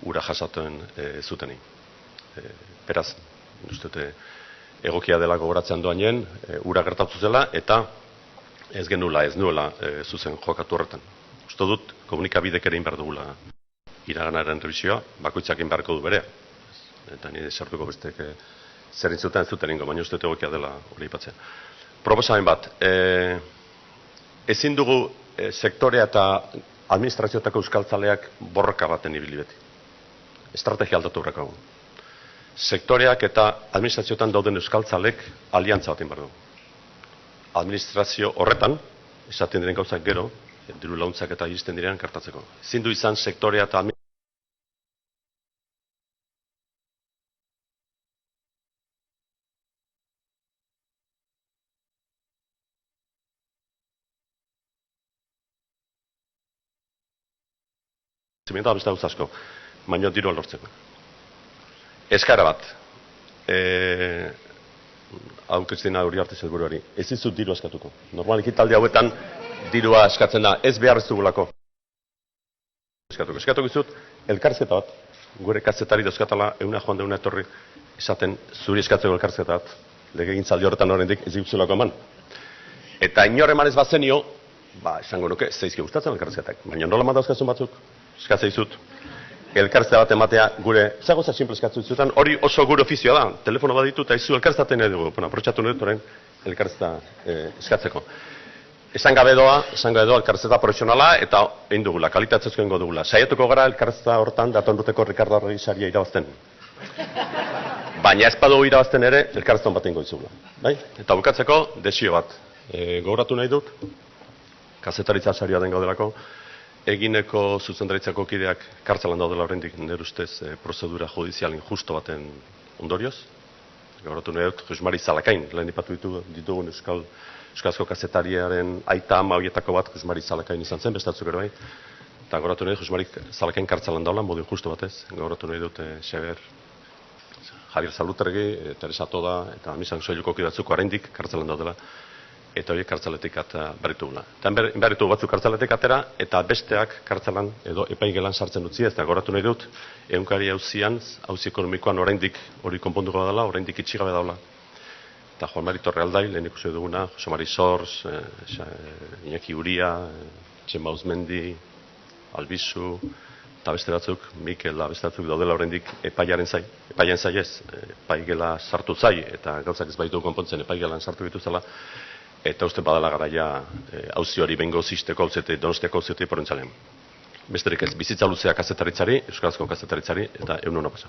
ura jasatuen zuteni. Beraz, ustute egokia dela gogoratzen Andoainen, ura gertatu zela eta ez nuela zuzen jokatu horretan. Uste dut, komunikabidek ere inbar dugula iraganaren revisioa, bakoitzak inbarko du berea. Eta nire sartuko bestek zer intzuten ez duten ingo, baina uste egokia dela hori ipatzea. Proposamen bat, ezin dugu sektorea eta administrazioetako euskaltzaleak borroka baten ibili beti. Estrategia aldatu horrekago. Sektoreak eta administrazioetan dauden euskaltzalek aliantza baten behar du. Administrazio horretan, esaten diren gauzak gero, diru launtzak eta iristen direan kartatzeko. Ezin du izan sektorea eta beste gauza asko, baina diru lortzeko. Eskara bat, hau Kristina Uriarte sailburuari, ez dizut diru eskatuko. Normaliki talde hauetan dirua eskatzen da, ez behar ez dugulako. Eskatuko izut, elkarrizketa bat, gure kazetari dauzkatala, euna joan deuna etorri, esaten zuri eskatzeko elkarrizketa bat, legegintzaldi horretan horrendik ez diguzulako eman. Eta inor eman ez bazenio, esango nuke, zeizki gustatzen elkarrizketak. Baina nola man dauzkazun batzuk, eskatzea izut, elkarrizketa bat ematea gure, zagoza simple eskatzen izutan, hori oso gure ofizioa da, telefono bat ditu eta izu elkarrizketaten nahi dugu, aprotxatu nahi dut horren elkarrizketa eskatzeko. Esan gabe doa elkarrizketa profesionala eta egin dugula, kalitatzezko ingo dugula. Saiatuko gara elkarrizketa hortan datorren urteko Ricardo Arregi saria irabazten. Baina ez badugu irabazten ere, elkarrizketan bat ingo dizugula. Eta bukatzeko, desio bat. Gogoratu nahi dut, kazetaritza saria den gaudelako, egineko zuzendaritzako kideak kartzelan daudela horrendik nire ustez prozedura judizial injusto baten ondorioz. Gogoratu nahi dut, Josmari Zalakain, lehen ipatu ditugun euskarazko kazetariaren aita ama horietako bat Josmari Zalakain izan zen, bestatzuk ere bai. Eta gogoratu nahi dut, Josmari Zalakain kartzelan daula, modu injusto batez. Gogoratu nahi dut, Javier Zalutergi, Teresa Toda, eta Misan Soiluko kidatzuk horrendik kartzelan daudela. Eta horiek kartzeletik berritugula. Eta berritu batzuk kartzeletik atera, eta besteak kartzelan edo epaigelan sartzen utzi, ez da goratu nahi dut, egunkari hauzian, hauzi ekonomikoan oraindik hori konponduko dela, oraindik itxigabe daula. Eta Juan Mari Torrealdai, lehen ikusi duguna, Jose Mari Sors, Iñaki Uria, Txema Uzmendi, Albizu, eta beste batzuk, Mikel, beste batzuk daudela oraindik epaiaren zai ez, epaigela sartu zai, eta gauzak ez baitu konpontzen epaigelan sartu dituzela, eta uste badala garaia auzi hori bengo zisteko auzete, donostiako auzete porentzalean. Besterik ez, bizitza luzea kazetaritzari, euskarazko kazetaritzari, eta egun hona pasa.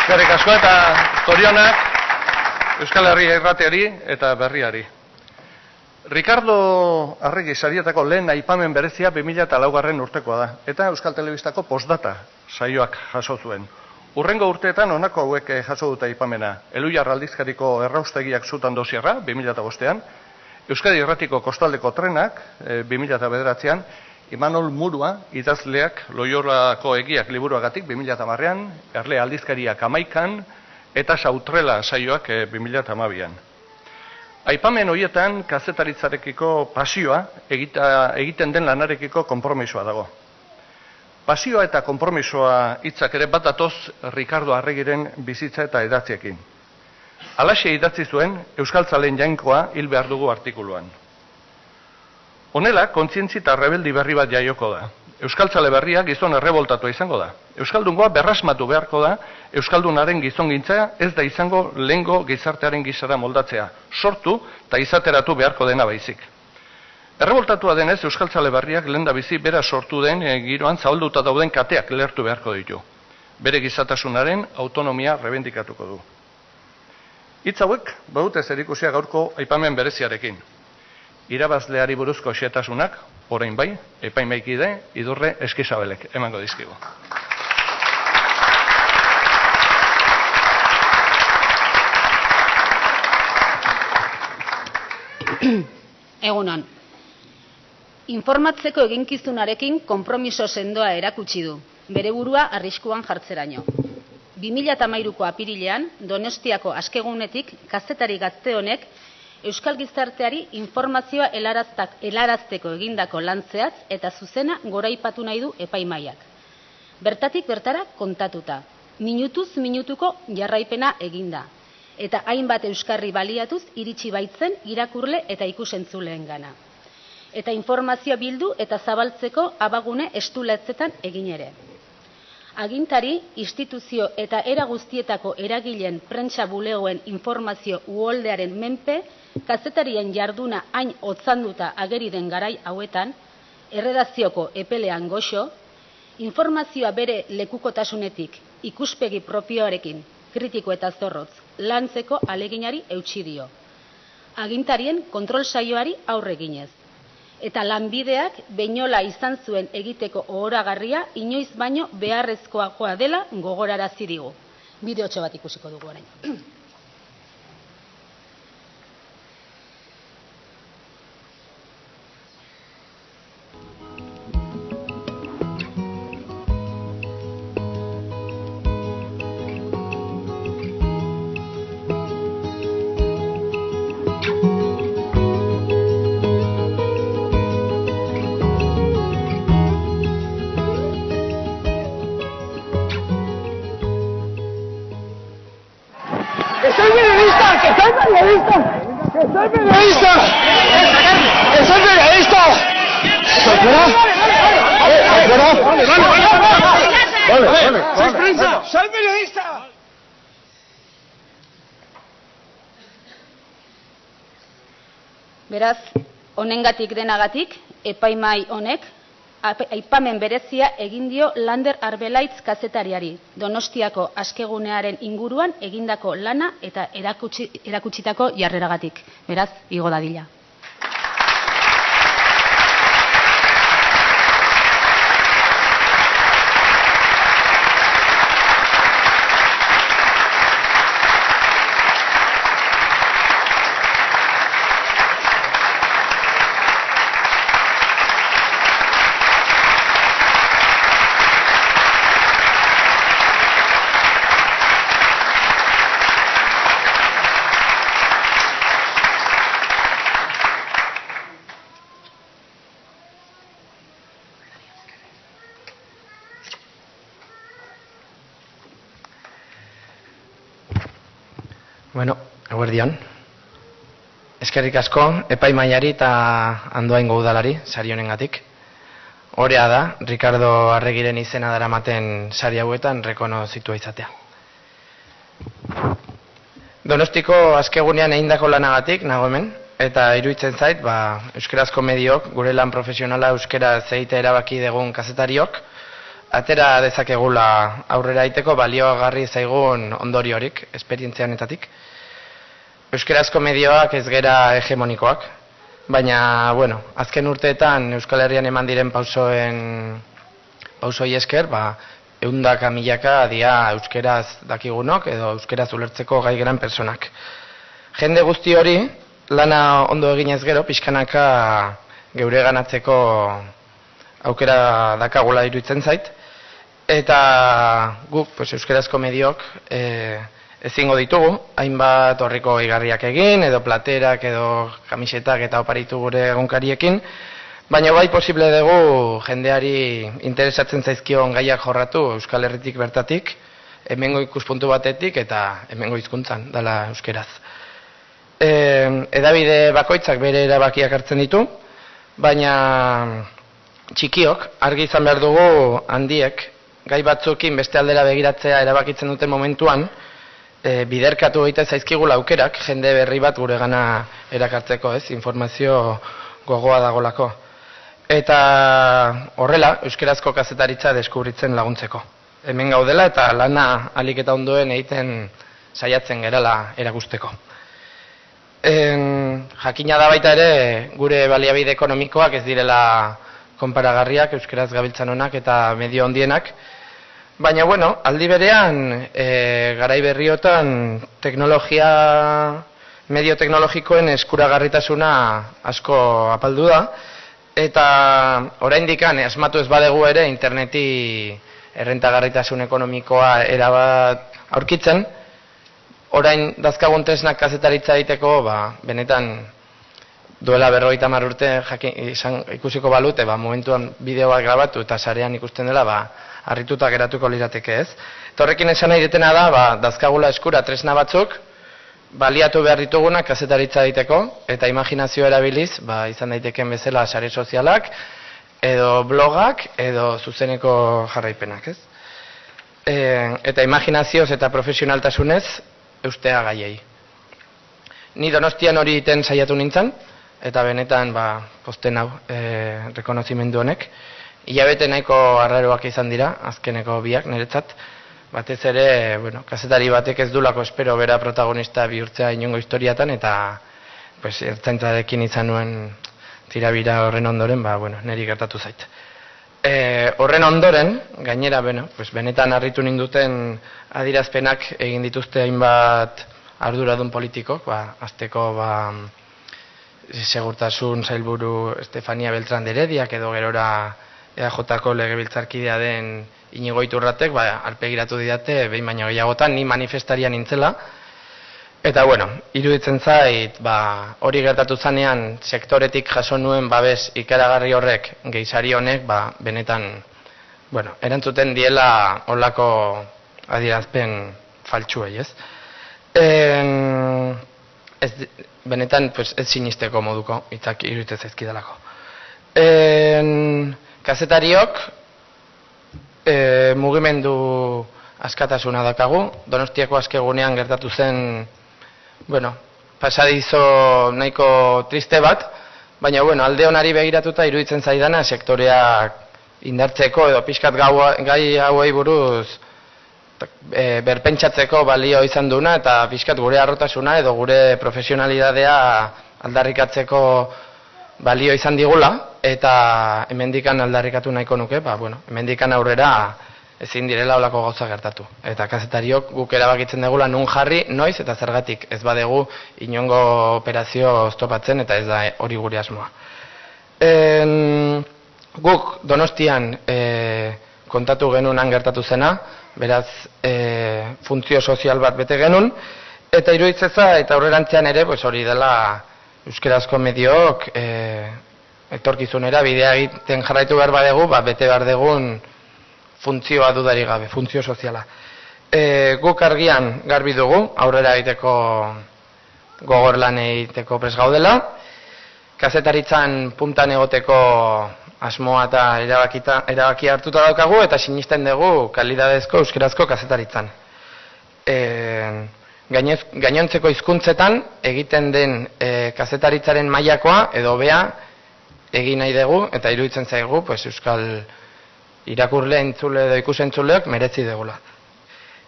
Eskerrik asko eta zorionak Euskal Herria irratiari eta berriari. Ricardo Arregi sarietako lehen aipamen berezia 2004 urtekoa da, eta Euskal Telebistako postdata saioak jaso zuen. Hurrengo urteetan honako hauek jaso dute aipamena. Elhuyar aldizkariko erraustegiak zutan dosierra, 2005an, Euskadi Irratiko kostaldeko trenak, 2009an, Imanol Murua idazleak Loiolako egiak liburuagatik 2010an, Erle aldizkariak 11an, eta Sautrela saioak 2012an. Aipamen horietan kazetaritzarekiko pasioa egiten den lanarekiko konpromisoa dago. Pasioa eta konpromisoa hitzak ere bat datoz Ricardo Arregiren bizitza eta idatziekin. Halaxe idatzi zuen Euskaltzaleen jainkoa hil behar dugu artikuluan. Honela, kontzientzi eta rebeldi berri bat jaioko da. Euskaltzale berria gizon erreboltatua izango da. Euskaldungoa berrasmatu beharko da, Euskaldunaren gizongintza ez da izango lehengo gizartearen gizara moldatzea, sortu eta izateratu beharko dena baizik. Erreboltatua denez, Euskaltzale Berriak lehendabizi bera sortu den giroan zabalduta dauden kateak lehertu beharko ditu. Bere gizatasunaren autonomia rebendikatuko du. Hitz hauek badute zerikusia gaurko aipamen bereziarekin. Irabazleari buruzko xehetasunak, orain bai, epaimaikide Idurre Eskizabelek emango dizkigu. Egunon. Informatzeko eginkizunarekin konpromiso sendoa erakutsi du, bere burua arriskuan jartzeraino. 2013ko apirilean, Donostiako askegunetik kazetari gazte honek Euskal Gizarteari informazioa helarazteko egindako lantzeaz eta zuzena goraipatu nahi du epaimaiak. Bertatik bertara kontatuta, minutuz minutuko jarraipena eginda, eta hainbat euskarri baliatuz iritsi baitzen irakurle eta ikusentzulengana. Eta informazioa bildu eta zabaltzeko abagune estulatzetan egin ere. Agintari, instituzio eta era guztietako eragileen prentsa bulegoen informazio uholdearen menpe, kazetarien jarduna hain otzanduta ageri den garai hauetan, erredazioko epelean goxo, informazioa bere lekukotasunetik ikuspegi propioarekin, kritiko eta zorrotz, lantzeko aleginari eutsi dio. Agintarien kontrol saioari aurre eginez. Eta lanbideak beinola izan zuen egiteko ohoragarria inoiz baino beharrezkoagoa dela gogorarazi digu. Bideotxo bat ikusiko dugu orain. Beraz, honengatik denagatik, epaimai honek, aipamen berezia egin dio Lander Arbelaitz kazetariari, Donostiako askegunearen inguruan egindako lana eta erakutsitako jarreragatik. Beraz, igo dadila. Bueno, eguerdion. Eskerrik asko, epaimaiari eta Andoaingo udalari, sari honengatik. Horea da, Ricardo Arregiren izena daramaten sari hauetan rekonozitua izatea. Donostiko askegunean egindako lanagatik, nago hemen, eta iruditzen zait, euskarazko mediok, gure lan profesionala euskaraz egitea erabaki dugun kazetariok, atera dezakegula aurrera aiteko baliogarri zaigun ondoriorik, esperientzia honetatik. Euskarazko medioak ez gera hegemonikoak, baina, azken urteetan Euskal Herrian eman diren pausoi esker, ehundaka milaka dia euskaraz dakigunok edo euskaraz ulertzeko gai geran personak. Jende guzti hori, lana ondo eginez gero, pixkanaka geure ganatzeko aukera dakagula iruditzen zait, eta guk euskarazko mediok ezingo ditugu, hainbat horriko igarriak egin, edo platerak, edo kamisetak eta oparitu gure egunkariekin, baina bai posible dugu jendeari interesatzen zaizkion gaiak jorratu Euskal Herritik bertatik, hemengo ikuspuntu batetik eta hemengo hizkuntzan dela euskeraz. Edabide bakoitzak bere erabakiak hartzen ditu, baina txikiok argi izan behar dugu handiek gai batzuekin beste aldera begiratzea erabakitzen duten momentuan, biderkatu egiten zaizkigula aukerak, jende berri bat gure gana erakartzeko, informazio gogoa dagolako. Eta horrela, euskerazko kazetaritza deskubritzen laguntzeko. Hemen gaudela eta lana ahalik eta ondoen egiten saiatzen gerala erakusteko. Jakina da baita ere, gure baliabide ekonomikoak ez direla konparagarriak, euskeraz gabiltzan honak eta medio ondienak. Baina, bueno, aldi berean, garai berriotan medio teknologikoen eskuragarritasuna asko apaldu da, eta oraindikan asmatu ez badegu ere interneti errentagarritasun ekonomikoa erabat aurkitzen, orain dazkagun tresnak kazetaritza egiteko, benetan duela 50 urte ikusiko balute, momentuan bideo bat grabatu eta sarean ikusten dela, harrituta geratuko lirateke ez. Eta horrekin esan nahi detena da, dazkagula eskura tresna batzuk, baliatu behar ditugunak kazetaritza egiteko, eta imaginazioa erabiliz, izan daiteken bezala sare sozialak, edo blogak, edo zuzeneko jarraipenak, ez? Eta imaginazioz eta profesionaltasunez eustea gaiei. Ni Donostian hori iten saiatu nintzen, eta benetan posten hau rekonozimendu honek. Hilabete nahiko arraroak izan dira, azkeneko biak niretzat, batez ere, kazetari batek ez dulako espero bera protagonista bihurtzea inongo historiatan, eta ertzaintzarekin izan nuen tirabira horren ondoren, niri gertatu zait. Horren ondoren, gainera, benetan harritu ninduten adierazpenak egin dituzte hainbat arduradun politikok, azteko segurtasun sailburu Estefania Beltrán de Herediak edo gerora EAJ-ko legebiltzarkidea den Inigo Iturratek, arpegiratu didate behin baino gehiagotan, ni manifestaria nintzela. Eta, iruditzen zait, hori gertatu zanean sektoretik jaso nuen babes ikaragarri horrek gehisari honek, benetan, erantzuten diela holako adierazpen faltsuei, ez? Benetan, ez sinisteko moduko, hitzak iruditzen zaizkidalako. Kazetariok mugimendu askatasuna dakagu. Donostiako askegunean gertatu zen, pasadizo nahiko triste bat, baina alde honari begiratuta iruditzen zaidana sektoreak indartzeko edo pixkat gai hauei buruz berpentsatzeko balio izan duna eta pixkat gure harrotasuna edo gure profesionalidadea aldarrikatzeko balio izan digula, eta hemendikan aldarrikatu nahiko nuke, hemendikan aurrera ezin direla olako gauza gertatu. Eta kazetariok guk erabakitzen degula nun jarri, noiz eta zergatik ez badegu inongo operazio oztopatzen eta ez da hori gure asmoa. Guk Donostian kontatu genunan gertatu zena, beraz funtzio sozial bat bete genuen, eta iruditzeza eta aurrerantzean ere hori dela euskerazko mediook etorkizunera bidea egiten jarraitu behar badegu, bete behar degun funtzioa dudari gabe, funtzio soziala. Guk argian garbi dugu, aurrera egiteko gogor lan egiteko prest gaudela, kazetaritzan puntan egoteko asmoa eta erabaki hartuta daukagu, eta sinisten dugu kalidadezko euskerazko kazetaritzan. Gainontzeko hizkuntzetan egiten den kazetaritzaren mailakoa edo hobea egin nahi dugu, eta iruditzen zaigu euskal irakurle entzule edo ikusentzuleok merezi dugula.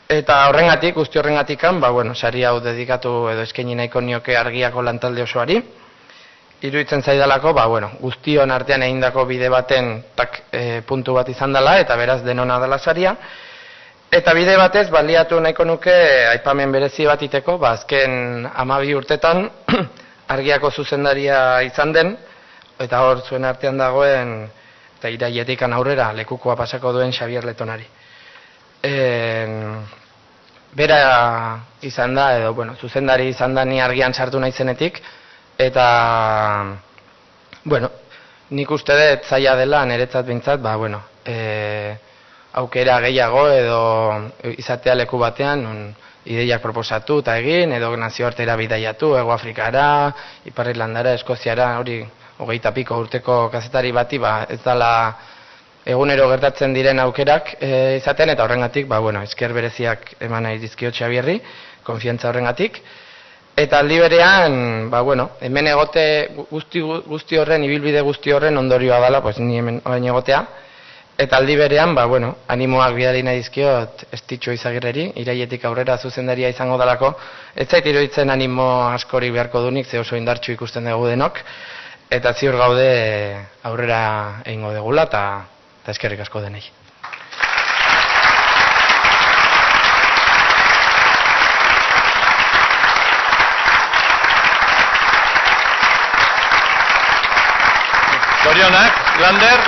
Eta horrengatik, guzti horrengatikan, sari hau dedikatu edo eskaini nahiko nioke argiako lantalde osoari. Iruditzen zaidalako, guztion artean egindako bide baten puntu bat izan dela, eta beraz denona dela saria. Eta bide batez, baliatu nahiko nuke aipamen berezi bat iteko, azken 12 urtetan argiako zuzendaria izan den, eta hor zuen artean dagoen, eta irailetikan aurrera lekukoa pasako duen Xabier Letonari. Bera izan da, edo zuzendari izan da ni argian sartu nahi zenetik, eta nik uste dut zaila dela niretzat behintzat, aukera gehiago edo izatea leku batean ideiak proposatu eta egin, edo nazioartera bidaiatu, Hego Afrikara, Ipar Irlandara, Eskoziara, hori 20 piko urteko kazetari bati ez dela egunero gertatzen diren aukerak izaten, eta horrengatik esker bereziak eman nahi dizkiot Xabierri, konfiantza horrengatik. Eta aldi berean, hemen egote guzti horren, ibilbide guzti horren ondorioa dela, ni hemen orain egotea. Eta aldi berean, animoak bidali nahi dizkiot Estitxo Izagirreri, irailetik aurrera zuzendaria izango dalako. Ez zait iruditzen animo askori beharko dunik, ze oso indartsu ikusten dugu denok. Eta ziur gaude aurrera egingo degula, eta eskerrik asko denei. Zorionak, Lander,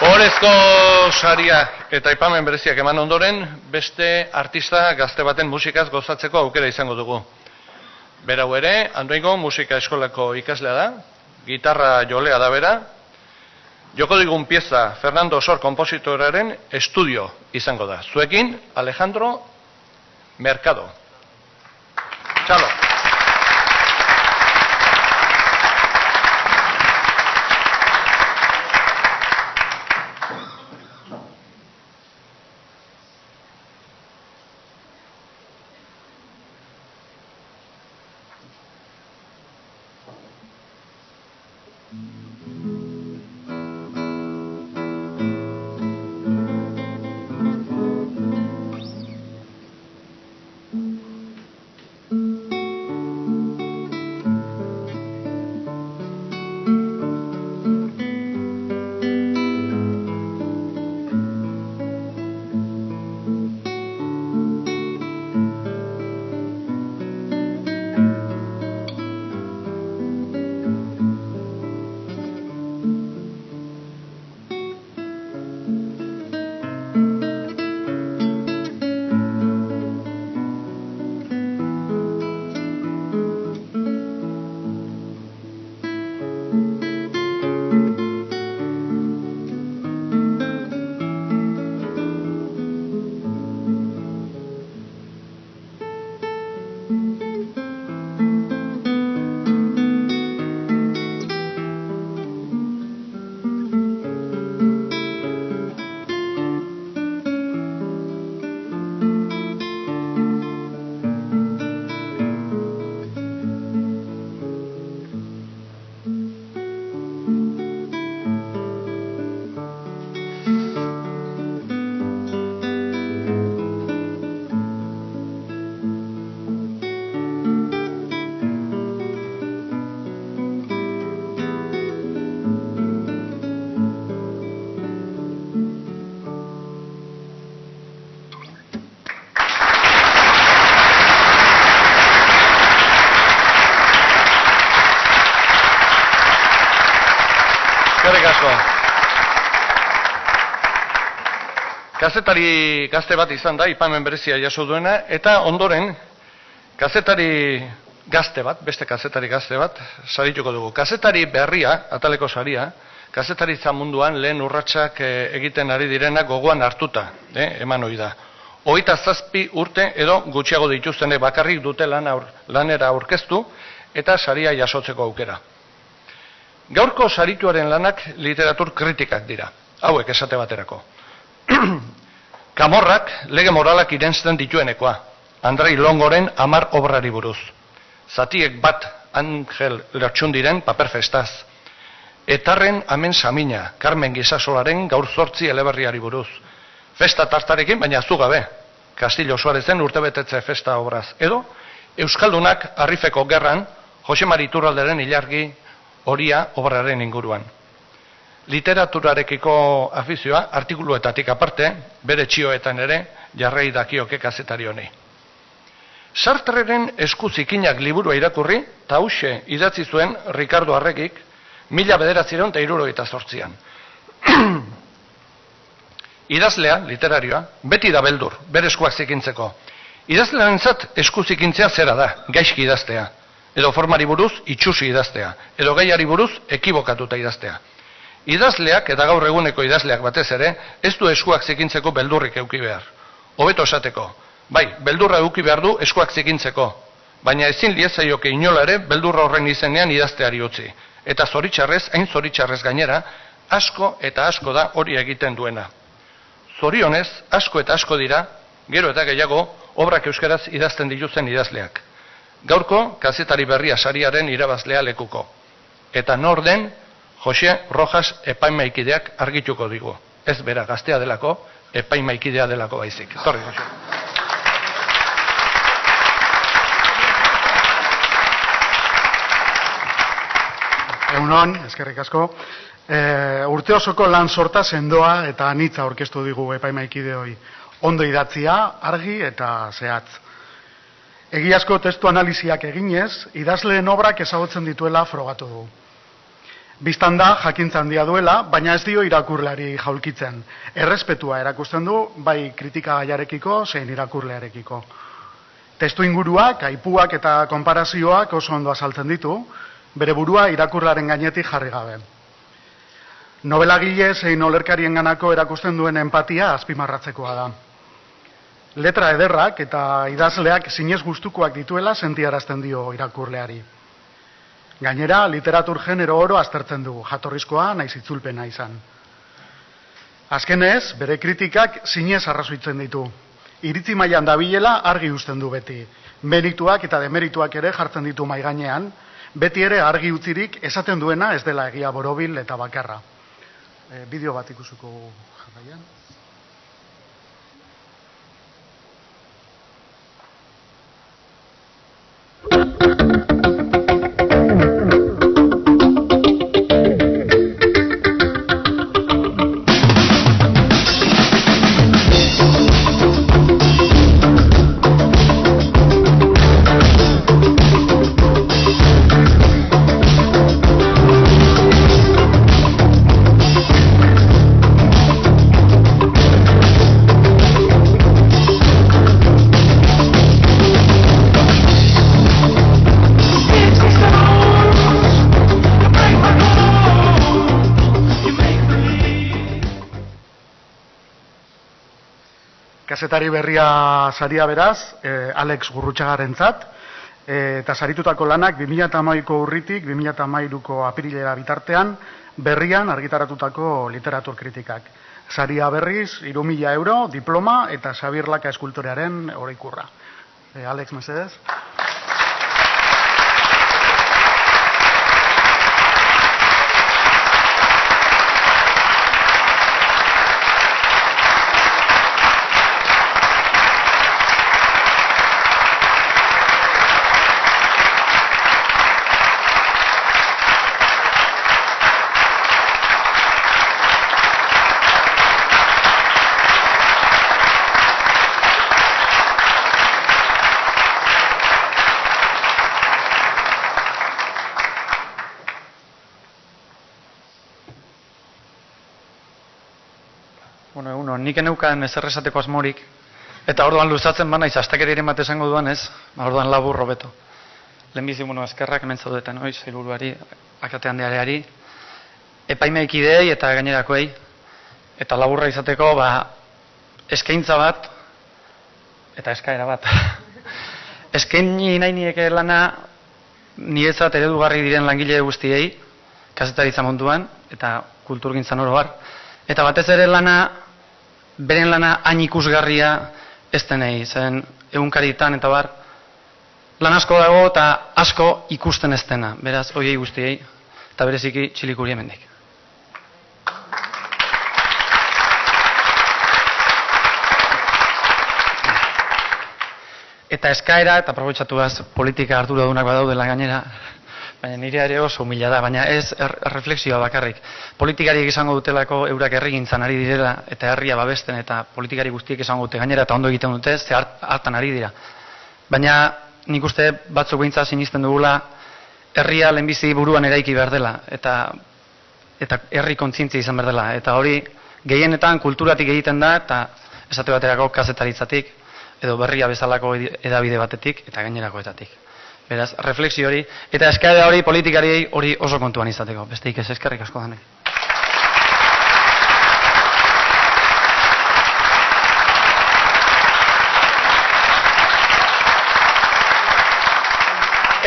ohorezko saria eta aipamen bereziak eman ondoren, beste artista gazte baten musikaz gozatzeko aukera izango dugu. Berau ere, Andoaingo musika eskolako ikaslea da, gitarra jolea da bera, joko digun pieza Fernando Sor kompositoraren estudio izango da. Zuekin, Alejandro Mercado. Txalo. Kazetari gazte bat izan da, aipamen berezia jaso duena, eta ondoren, kazetari gazte bat, beste kazetari gazte bat, sarituko dugu. Kazetari berria, ataleko saria, kazetaritza munduan lehen urratsak egiten ari direnak gogoan hartuta, eman ohi da. 27 urte edo gutxiago dituztenek bakarrik dute lanera aurkeztu eta saria jasotzeko aukera. Gaurko sarituaren lanak literatur kritikak dira, hauek esate baterako. Kamorrak lege moralak irensten dituenekoa, Andrei Longoren 10 obrari buruz. Zatiek bat Angel Lertxundiren paper festaz. Etarren amen samina, Carmen Gisasolaren gaur 8 eleberriari buruz. Festa tartarekin, baina zu gabe, Castillo Suarezen urtebetetze festa obraz. Edo, Euskaldunak Arrifeko gerran, Jose Mari Iturralderen ilargi horia obraren inguruan. Literaturarekiko afizioa, artikuluetatik aparte, bere txioetan ere, jarrei dakioke kazetari honi. Sartreren esku zikinak liburua irakurri, eta hauxe idatzi zuen Ricardo Arregik, 1978an. Idazlea, literarioa, beti da beldur, bere eskuak zikintzeko. Idazlearentzat esku zikintzea zera da, gaizki idaztea. Edo formari buruz, itxusi idaztea. Edo gaiari buruz, ekibokatuta idaztea. Idazleak eta gaur eguneko idazleak batez ere, ez du eskuak zikintzeko beldurrik eduki behar. Hobeto esateko, bai, beldurra eduki behar du eskuak zikintzeko, baina ezin liezaioke inola ere beldurra horren izenean idazteari utzi. Eta zoritxarrez, hain zoritxarrez gainera, asko eta asko da hori egiten duena. Zorionez, asko eta asko dira, gero eta gehiago, obrak euskaraz idazten dituzten idazleak. Gaurko kazetari berria sariaren irabazlea lekuko. Eta nor den Jose Rojas epaimaikideak argituko digu. Ez bera gaztea delako, epaimaikidea delako baizik. Torri, Jose. Egunon, eskerrik asko. Urte osoko lan sorta sendoa eta anitza aurkeztu digu epaimaikide hori. Ondo idatzia, argi eta zehatz. Egiazko testu analiziak eginez, idazleen obrak ezagutzen dituela frogatu du. Bistan da, jakintza handia duela, baina ez dio irakurleari jaulkitzen. Errespetua erakusten du, bai kritikagaiarekiko, zein irakurlearekiko. Testu inguruak, aipuak eta konparazioak oso ondo azaltzen ditu, bere burua irakurlaren gainetik jarri gabe. Nobelagile zein olerkarien ganako erakusten duen empatia azpimarratzekoa da. Letra ederrak eta idazleak zinez gustukoak dituela sentiarazten dio irakurleari. Gainera, literatur genero oro aztertzen du, jatorrizkoa naiz itzulpena izan. Azkenez, bere kritikak zinez arrazoitzen ditu. Iritzi mailan dabilela argi uzten du beti. Merituak eta demerituak ere jartzen ditu mahai gainean, beti ere argi utzirik esaten duena ez dela egia borobil eta bakarra. Bideo bat ikusuko jarraian. Kazetari berria saria beraz, Alex Gurrutxagarentzat, eta saritutako lanak 2012ko urritik 2013ko apirilera bitartean berrian argitaratutako literatur kritikak. Saria berriz, 3.000 euro, diploma eta Xabier Laka eskultorearen oroikurra. Alex, mesedez. Nik eneukan ezer esateko asmorik, eta orduan luzatzen banaiz astakeriren bat esango duan ez, orduan labur hobeto. Lehenbizi, eskerrak hemen zaudetan, sailburuari, Akate Handiareari, epaimaikideei eta gainerakoei, eta laburra izateko, eskaintza bat, eta eskaera bat. Eskaini nahi nieke lana, niretzat eredugarri diren langile guztiei, kazetaritza munduan, eta kulturgintzan oro har, eta batez ere lana, beren lana hain ikusgarria ez denei, zen egunkaritan eta bar, lan asko dago eta asko ikusten ez dena, beraz, hoiei guztiei, eta bereziki Txilikuri hemendik. Eta eskaera, eta aprobetxatuaz politika arduradunak badaudela gainera, baina nire ere oso humila da, baina ez reflexioa bakarrik. Politikariek izango dutelako eurak herrigintzan ari direla, eta herria babesten, eta politikari guztiek izango dute gainera, eta ondo egiten dute, ze hartan ari dira. Baina nik uste batzuk behintzat sinisten dugula, herria lehenbizi buruan eraiki behar dela, eta herri kontzientzia izan behar dela. Eta hori gehienetan kulturatik egiten da, eta esate baterako kazetaritzatik, edo berria bezalako edabide batetik, eta gainerakoetatik. Beraz, refleksio hori, eta eskaera hori politikariei hori oso kontuan izateko. Besteik ez, eskerrik asko danek.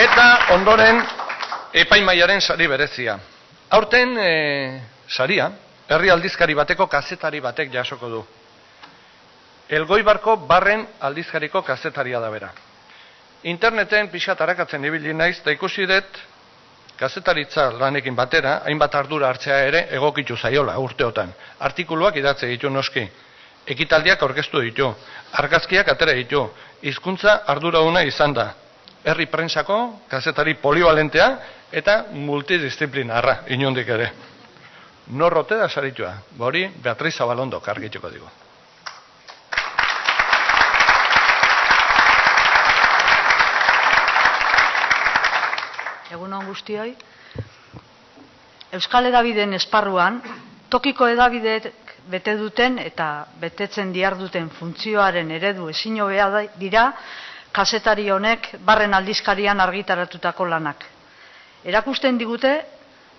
Eta ondoren epaimaiaren sari berezia. Aurten saria, herri aldizkari bateko kazetari batek jasoko du. Elgoibarko Barren aldizkariko kazetaria da bera. Interneten pixat arakatzen ibili naiz, eta ikusi dut, kazetaritza lanekin batera, hainbat ardura hartzea ere egokitu zaiola urteotan. Artikuluak idatze ditu noski, ekitaldiak aurkeztu ditu, argazkiak atera ditu, hizkuntza arduraduna izan da. Herri prentsako, kazetari polivalentea eta multidisciplinarra, inondik ere. Norrote da saritua, hori Beatriz Zabalondo argituko digu. Egun on guztioi. Euskal Hedabideen esparruan, tokiko hedabideek bete duten eta betetzen diharduten funtzioaren eredu ezin hobea dira kazetari honek Barren aldizkarian argitaratutako lanak. Erakusten digute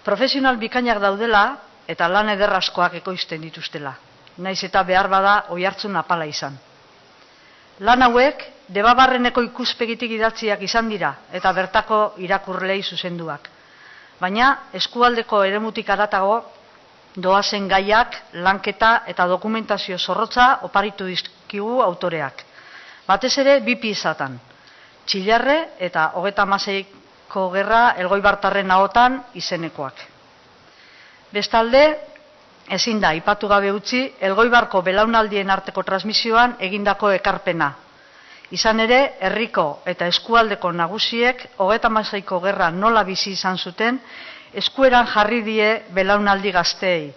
profesional bikainak daudela eta lan ederrazkoak ekoizten dituztela, naiz eta behar bada oihartzun apala izan. Lan hauek Debabarreneko ikuspegitik idatziak izan dira eta bertako irakurlei zuzenduak. Baina eskualdeko eremutik haratago doazen gaiak, lanketa eta dokumentazio zorrotza oparitu dizkigu autoreak. Batez ere bi piezatan, Txillarre eta 36ko gerra Elgoibartarren ahotan izenekoak. Bestalde, ezin da aipatu gabe utzi Elgoibarko belaunaldien arteko transmisioan egindako ekarpena. Izan ere, herriko eta eskualdeko nagusiek 36ko gerra nola bizi izan zuten, eskueran jarri die belaunaldi gazteei,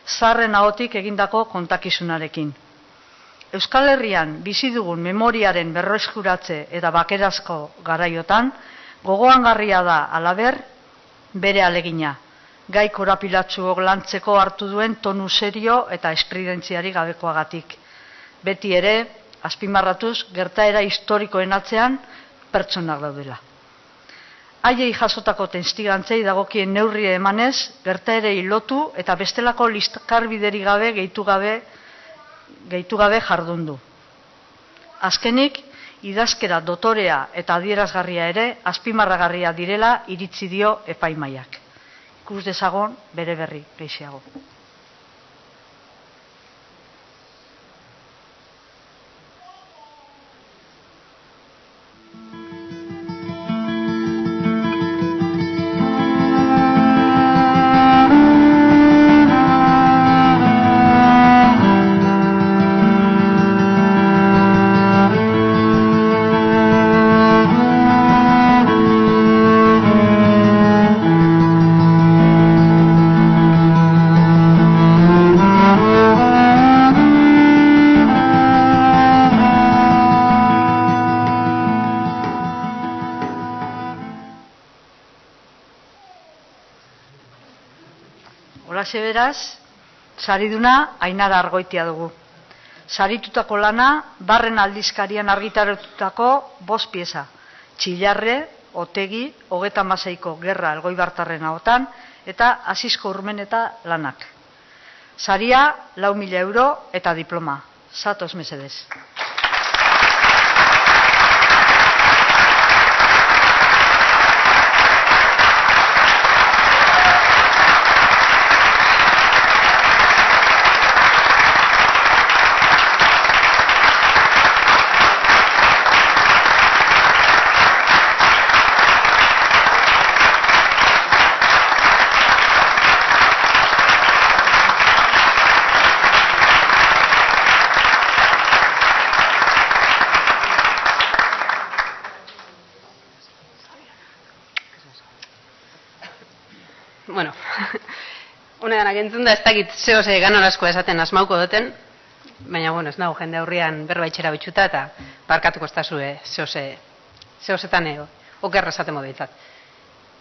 zaharren ahotik egindako kontakizunarekin. Euskal Herrian bizi dugun memoriaren berreskuratze eta bakerazko garaiotan, gogoangarria da halaber bere alegina, gai korapilatsuok lantzeko hartu duen tonu serio eta espridentziari gabekoagatik. Beti ere, azpimarratuz, gertaera historikoen atzean pertsonak daudela. Haiei jasotako testigantzei dagokien neurria emanez, gertaerei lotu eta bestelako listkarbideri gabe gehitu gabe jardundu. Azkenik, idazkera dotorea eta adierazgarria ere azpimarragarria direla iritzi dio epaimaiak. Ikus dezagon bere berri gehiago. Holaxe beraz, sariduna Ainara Argoitia dugu. Saritutako lana Barren aldizkarian argitaratutako 5 pieza. Txillarre, Otegi, 36ko gerra Elgoibartarren ahotan eta Asisko Urmeneta lanak. Saria 4.000 euro eta diploma. Zatoz mesedez. Bueno, unedanak entzun da ez dakit zehose ganorazkoa esaten asmauko duten, baina bueno, ez nago jende aurrian berbaitxera bitxuta eta barkatuko ez da zue zehosetan okerra esaten modeitzat.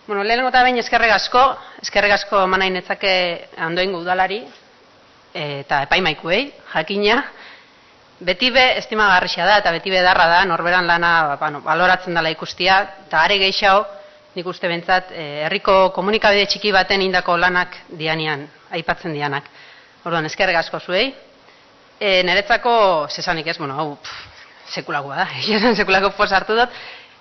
Bueno, lehenengo eta behin eskerrek asko manain etzake Andoaingo udalari eta epaimaikuei, jakina, beti be estimagarria da eta beti be darra da norberan lana baloratzen dela ikustia, eta are gehiago nik uste bentsat herriko komunikabide txiki baten indako lanak dianean, aipatzen dianak. Orduan, eskerrek asko zuei. Niretzako, zesanik ez, bueno, hau sekulakoa da, sekulako poz hartu dut,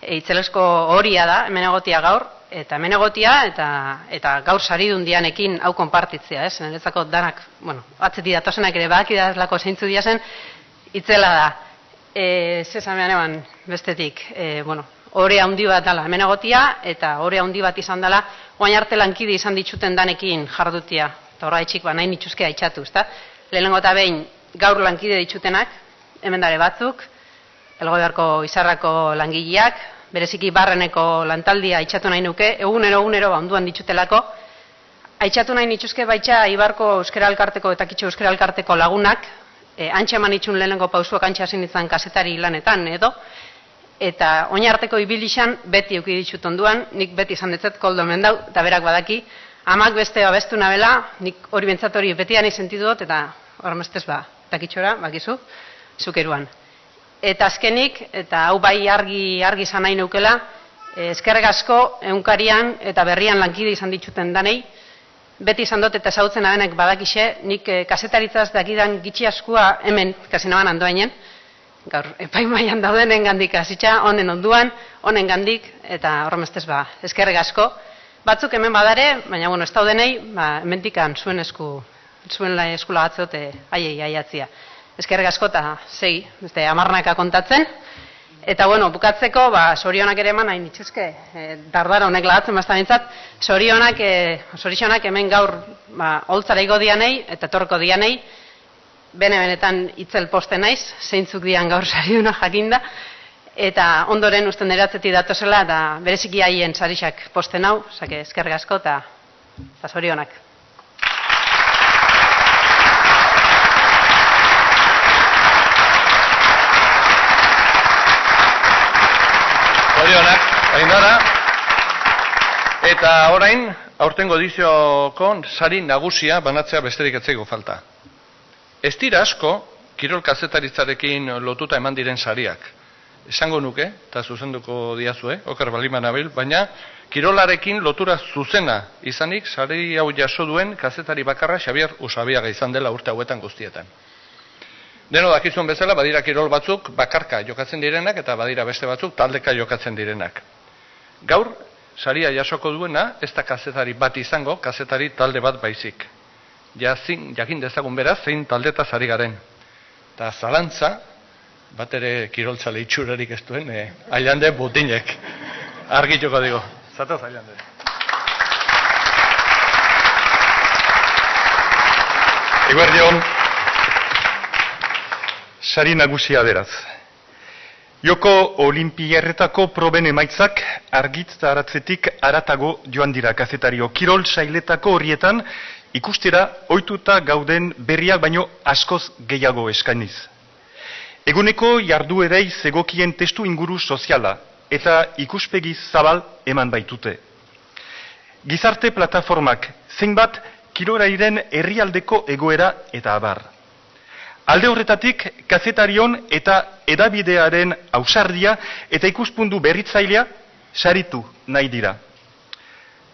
itzelesko horia da, hemen egotia gaur, eta hemen egotia, eta gaur saridun dianekin hau konpartitzea, ez? Niretzako danak, bueno, atzeti datosenak ere bakidazlako zeintzu diazen, itzela da. Zesamean eban bestetik, bueno, ore handi bat dala hemen egotia, eta ore handi bat izan dela, oain arte lankide izan dituten danekin jardutia, eta horra etxik nahi nituzke aitxatu, ezta? Lehenengo eta behin gaur lankide ditutenak, hemen dare batzuk, Elgoibarko Izarrako langileak, bereziki Barreneko lantaldia aitxatu nahi nuke, egunero onduan ditutelako, aitxatu nahi nituzke baitxa Ibarko Euskara Elkarteko eta Kitxo Euskara Elkarteko lagunak, antxe eman itxun lehenengo pausuak antxe hasi nintzen kazetari lanetan edo, eta oin arteko ibilixan beti euki ditut onduan, nik beti izan detzet koldo mendau, eta berak badaki, amak beste abestu nabela, nik hori bentsat hori betian sentitu dut, eta hormestez takitxora, bakizu, zukeruan. Eta azkenik, eta hau bai argi izan nahi neukela, eskerrik asko egunkarian eta berrian lankide izan dituten danei, beti izan dut eta ezagutzen abenek badakixe, nik kazetaritzaz dakidan gitxi askua hemen kasinaban andoainen, gaur epaimaian daudenen gandik hasitza, honen onduan, honen gandik, eta horremestez eskerrik asko. Batzuk hemen badare, baina ez daudenei, hementikan zuen eskula batzote aiei aiatzia. Eskerrik asko eta segi, amarnaka kontatzen. Eta bukatzeko, sorionak ere eman nahi nituzke, dardara honek lagatzen bazta bintzat, sorionak hemen gaur holtzara igo dianei eta etorreko dianei, benetan itzel posten naiz, zeintzuk dian gaur sariuna jakinda, eta ondoren usten eratzetik datozela, eta bereziki haien sarixak posten hau, eskerrik asko eta sorionak. Zorionak, Ainara, eta orain, aurtengo ediziokon sari nagusia banatzea besterik etzeko falta. Ez dira asko, kirol kazetaritzarekin lotuta eman diren sariak. Esango nuke, eta zuzenduko diazue, oker baliman abil, baina kirolarekin lotura zuzena izanik, sari hau jaso duen kazetari bakarra Xabier Usabiaga izan dela urte hauetan guztietan. Deno dakizuen bezala, badira kirol batzuk bakarka jokatzen direnak, eta badira beste batzuk taldeka jokatzen direnak. Gaur, saria jasoko duena, ez da kazetari bat izango, kazetari talde bat baizik. Jakin dezagun beraz, zein taldeta sari garen. Eta zalantza, bat ere kiroltzale itxurarik ez duen, Ailande Butinek. Argituko digo. Zatoz, Ailande. Eguerdion, sari nagusia beraz. Joko Olinpiarretako proben emaitzak argitaratzetik aratago joan dira kazetario. Kirol sailetako horietan ikustera ohituta gauden berriak baino askoz gehiago eskainiz. Eguneko jarduerei zegokien testu inguru soziala eta ikuspegi zabal eman baitute. Gizarte plataformak zeinbat kirolariren herrialdeko egoera eta abar. Alde horretatik, kazetarion eta edabidearen ausardia eta ikuspundu berritzailea saritu nahi dira.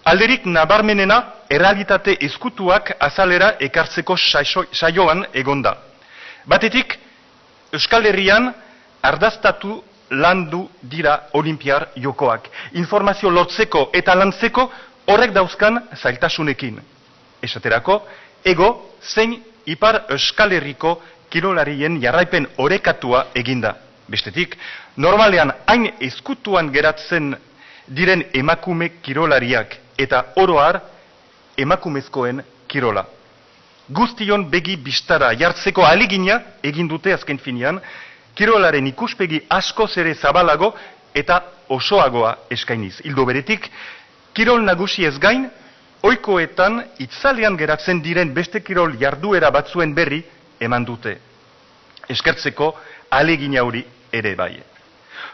Alderik nabarmenena, errealitate ezkutuak azalera ekartzeko saioan egonda. Batetik, Euskal Herrian ardaztatu landu dira Olinpiar jokoak. Informazio lortzeko eta lantzeko horrek dauzkan zailtasunekin. Esaterako, ego zein Ipar Euskal Herriko kirolarien jarraipen orekatua eginda. Bestetik, normalean hain ezkutuan geratzen diren emakume kirolariak eta oro har emakumezkoen kirola. Guztion begi bistara jartzeko ahalegina egin dute azken finean, kirolaren ikuspegi askoz ere zabalago eta osoagoa eskainiz. Ildo beretik, kirol nagusi ez gain, ohikoetan itzalean geratzen diren beste kirol jarduera batzuen berri eman dute. Eskertzeko ahalegina hori ere bai.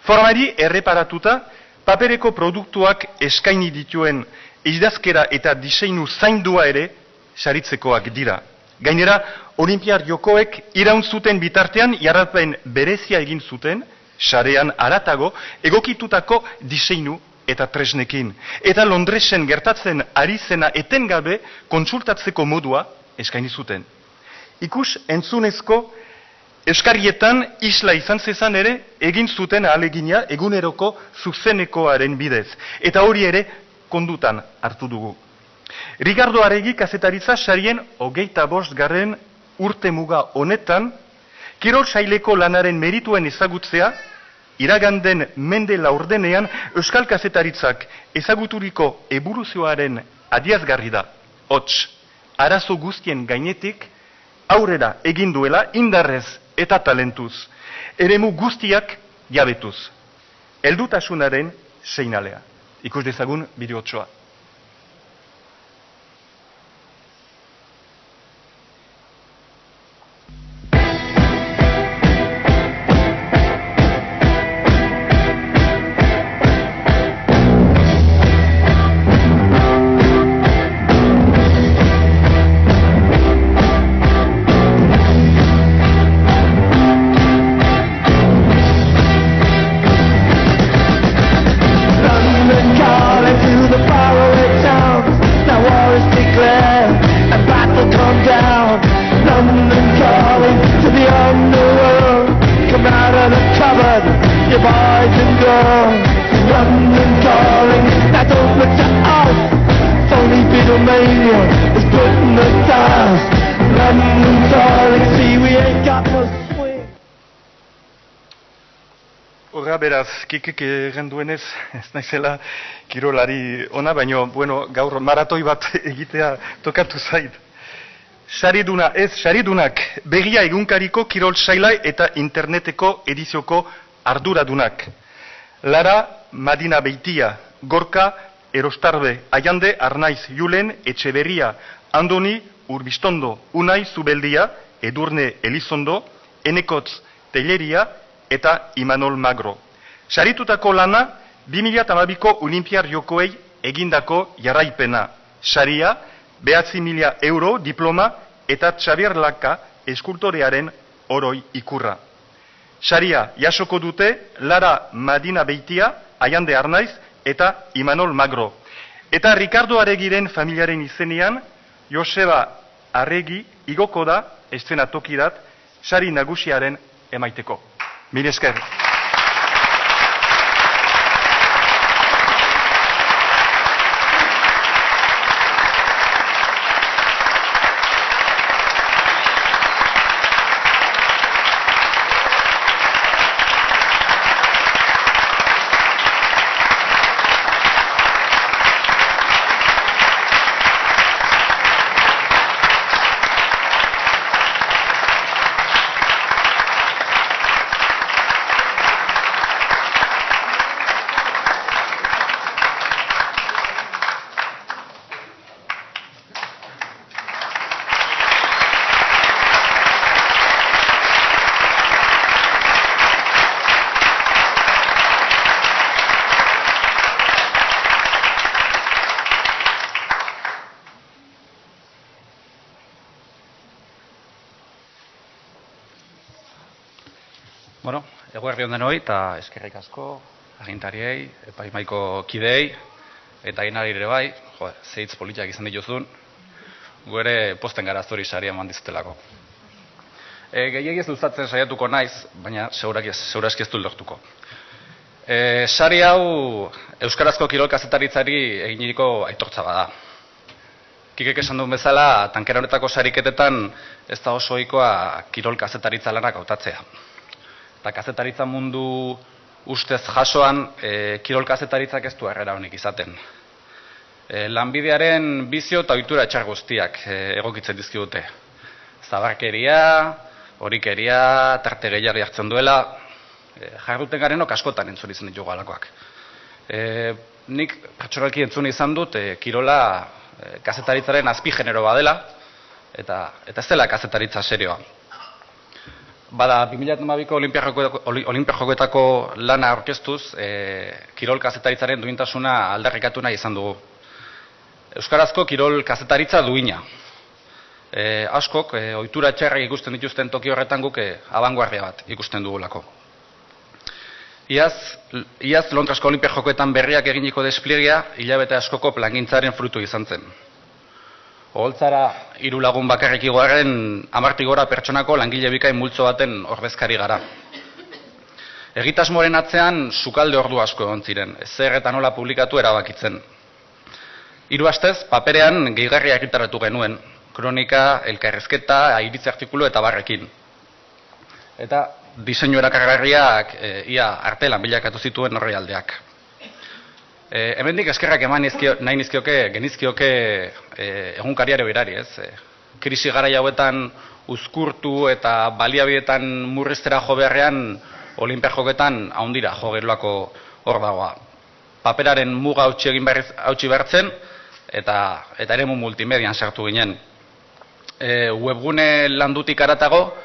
Formari erreparatuta, papereko produktuak eskaini dituen idazkera eta diseinu zaindua ere saritzekoak dira. Gainera, Olinpiar jokoek iraun zuten bitartean jarraipen berezia egin zuten, sarean aratago, egokitutako diseinu eta tresnekin. Eta Londresen gertatzen ari zena etengabe kontsultatzeko modua eskaini zuten. Ikus entzunezko euskarrietan isla izan zezan ere egin zuten ahalegina eguneroko zuzenekoaren bidez. Eta hori ere kondutan hartu dugu. Ricardo Arregi kazetaritza sarien 25. urte muga honetan, kirol saileko lanaren merituen ezagutzea iraganden mende laurdenean euskal kazetaritzak ezaguturiko eboluzioaren adiazgarri da. Hots, arazo guztien gainetik aurrera egin duela indarrez eta talentuz, eremu guztiak jabetuz. Heldutasunaren seinalea. Ikus dezagun bideotxoa. Horra beraz, kikik egen duenez, ez naizela kirolari ona, baina gaur maratoi bat egitea tokatu zait. Sariduna ez, saridunak, begia egunkariko kirol sailai eta interneteko edizioko arduradunak. Lara Madina Beitia, Gorka Erostarbe, Aiande Arnaiz Julen Etxeberria, Andoni Urbistondo, Unai Zubeldia, Edurne Elizondo, Enekotz Telleria eta Imanol Magro. Saritutako lana 2012ko Olimpiar Jokoei egindako jarraipena. Saria 9.000 euro diploma eta Xabier Laka eskultorearen oroi ikurra. Saria jasoko dute Lara Madina Beitia, Aiande Arnaiz eta Imanol Magro. Eta Ricardo Arregiren familiaren izenean, Joseba Arregi igoko da eszenatokirat sari nagusiaren emaiteko. Mil esker. Eguerri onden hori, eta eskerrik asko, agintariei, epaimaiko kideei, eta inari ere bai, zeitz politiak izan dituzun, gu ere posten gara zori saria eman dizutelako. Gehiagiz luzatzen saiatuko naiz, baina segurazki ez du lortuko. Sari hau Euskarazko kirol kazetaritzari eginiriko aitortza bada. Kikek esan duen bezala, tankera honetako sariketetan ez da oso ohikoa kirol kazetaritza lanak hautatzea. Eta kazetaritza mundu ustez jasoan, kirol kazetaritzak ez du harrera honik izaten. Lanbidearen bizio eta ohitura etxar guztiak egokitzen dizkigute. Zabarkeria, horikeria, tarte gehiago hartzen duela, jarduten garenok askotan entzun izan ditugu alakoak. Nik pertsonalki entzun izan dut kirola kazetaritzaren azpi genero badela, eta ez dela kazetaritza serioa. Bada, 2012ko Olimpia Jokoetako lana aurkeztuz, kirol kazetaritzaren duintasuna aldarrikatu nahi izan dugu. Euskarazko kirol kazetaritza duina. Askok, ohitura txarrak ikusten dituzten toki horretan guk abanguardia bat ikusten dugulako. Iaz Londrasko Olimpia Jokoetan berriak eginiko despliegia hilabete askoko plangintzaren frutu izan zen. Oholtzara 3 lagun bakarrik igoarren 10 gora pertsonako langile bikain multzo baten ordezkari gara. Egitasmoaren atzean sukalde ordu asko egon ziren, zer eta nola publikatu erabakitzen. 3 astez, paperean gehigarria argitaratu genuen, kronika, elkarrezketa, iritzi artikulu eta barrekin. Eta diseinu erakargarriak ia artelan bilakatu zituen herrialdeak. Hemendik eskerrak eman nahi genizkioke egunkariare berari, ez? Krisi garai hauetan uzkurtu eta baliabidetan murriztera jo beharrean Olimpia Joketan haundira jo gerolako hor dagoa. Paperaren muga hautsi behartzen eta eremu multimedian sartu ginen. Webgune landutik aratago,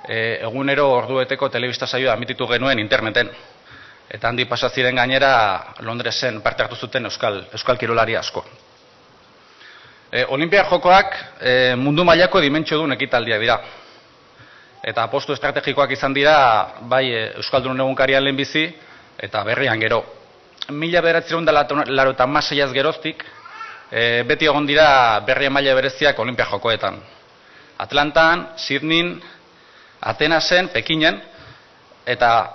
egunero ordueteko telebista saioa emititu genuen interneten. Eta handi pasaziren gainera Londresen parte hartu zuten euskal kirolari asko. Olimpia Jokoak mundu mailako dimentsiodun ekitaldia dira. Eta apostu estrategikoak izan dira bai Euskaldunon egunkarian lehenbizi eta berrian gero. 1986 geroztik beti egon dira berrien maila bereziak Olimpia Jokoetan. Atlantan, Sydneyn, Atenasen, Pekinen, eta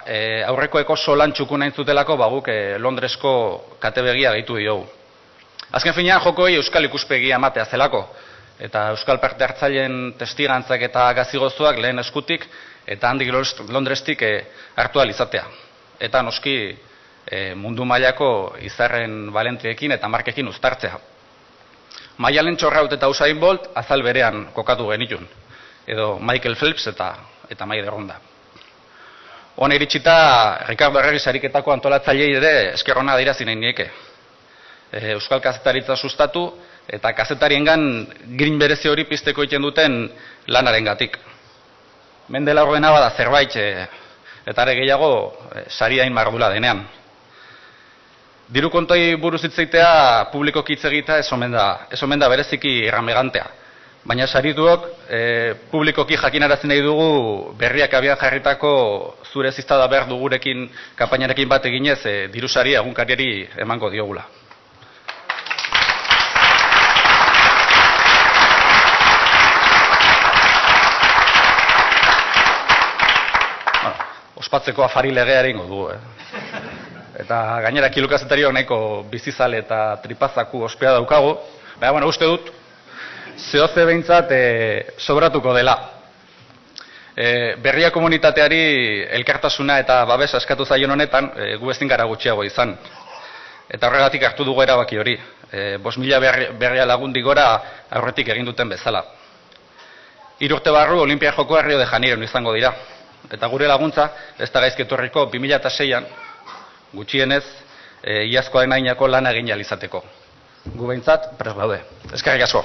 aurrekoeko solan txukun nahi zutelako guk Londresko katebegia gehitu diogu. Azken finean jokoei euskal ikuspegia ematea zelako, eta euskal parte hartzaileen testigantzak eta gazigozoak lehen eskutik, eta handik Londrestik hartu ahal izatea. Eta noski mundu mailako izarren balentiekin eta markekin uztartzea. Maialen Txorraut eta Usain Bolt azal berean kokatu genitun, edo Michael Phelps eta Maider Ronda. Hone iritsita, Ricardo Arregi sariketako antolatzailei ere esker ona adierazi nahi nieke. Euskal kazetaritza sustatu eta kazetariengan grin berezi hori pizteko egiten duten lanarengatik. Mendela horrena bada zerbait eta are gehiago sariain mardula denean. Diru kontoi buruz hitz egitea publikoki hitz egitea ez omen da bereziki erramegantea. Baina sarituok publikoki jakinarazi nahi dugu berriak abian jarritako zure ziztada behar dugurekin kanpainarekin bat eginez dirusari egunkariari emango diogula. Ospatzeko afari legea egingo dugu. Eta gainera kilokazetariok nahiko bizizale eta tripazaku ospea daukagu. Baina, uste dut, zehoze behintzat sobratuko dela. Berria komunitateari elkartasuna eta babesa eskatu zaion honetan, gu ezin gara gutxiago izan. Eta horregatik hartu dugu erabaki hori. 5.000 berria lagundi gora aurretik egin duten bezala. 3 urte barru Olimpia Jokoa Rio de Janeiro izango dira. Eta gure laguntza, ez da gaizki etorriko 2006an, gutxienez, iazkoa enainako lan egin ahal izateko. Gu behintzat, prest gaude. Eskerrik asko.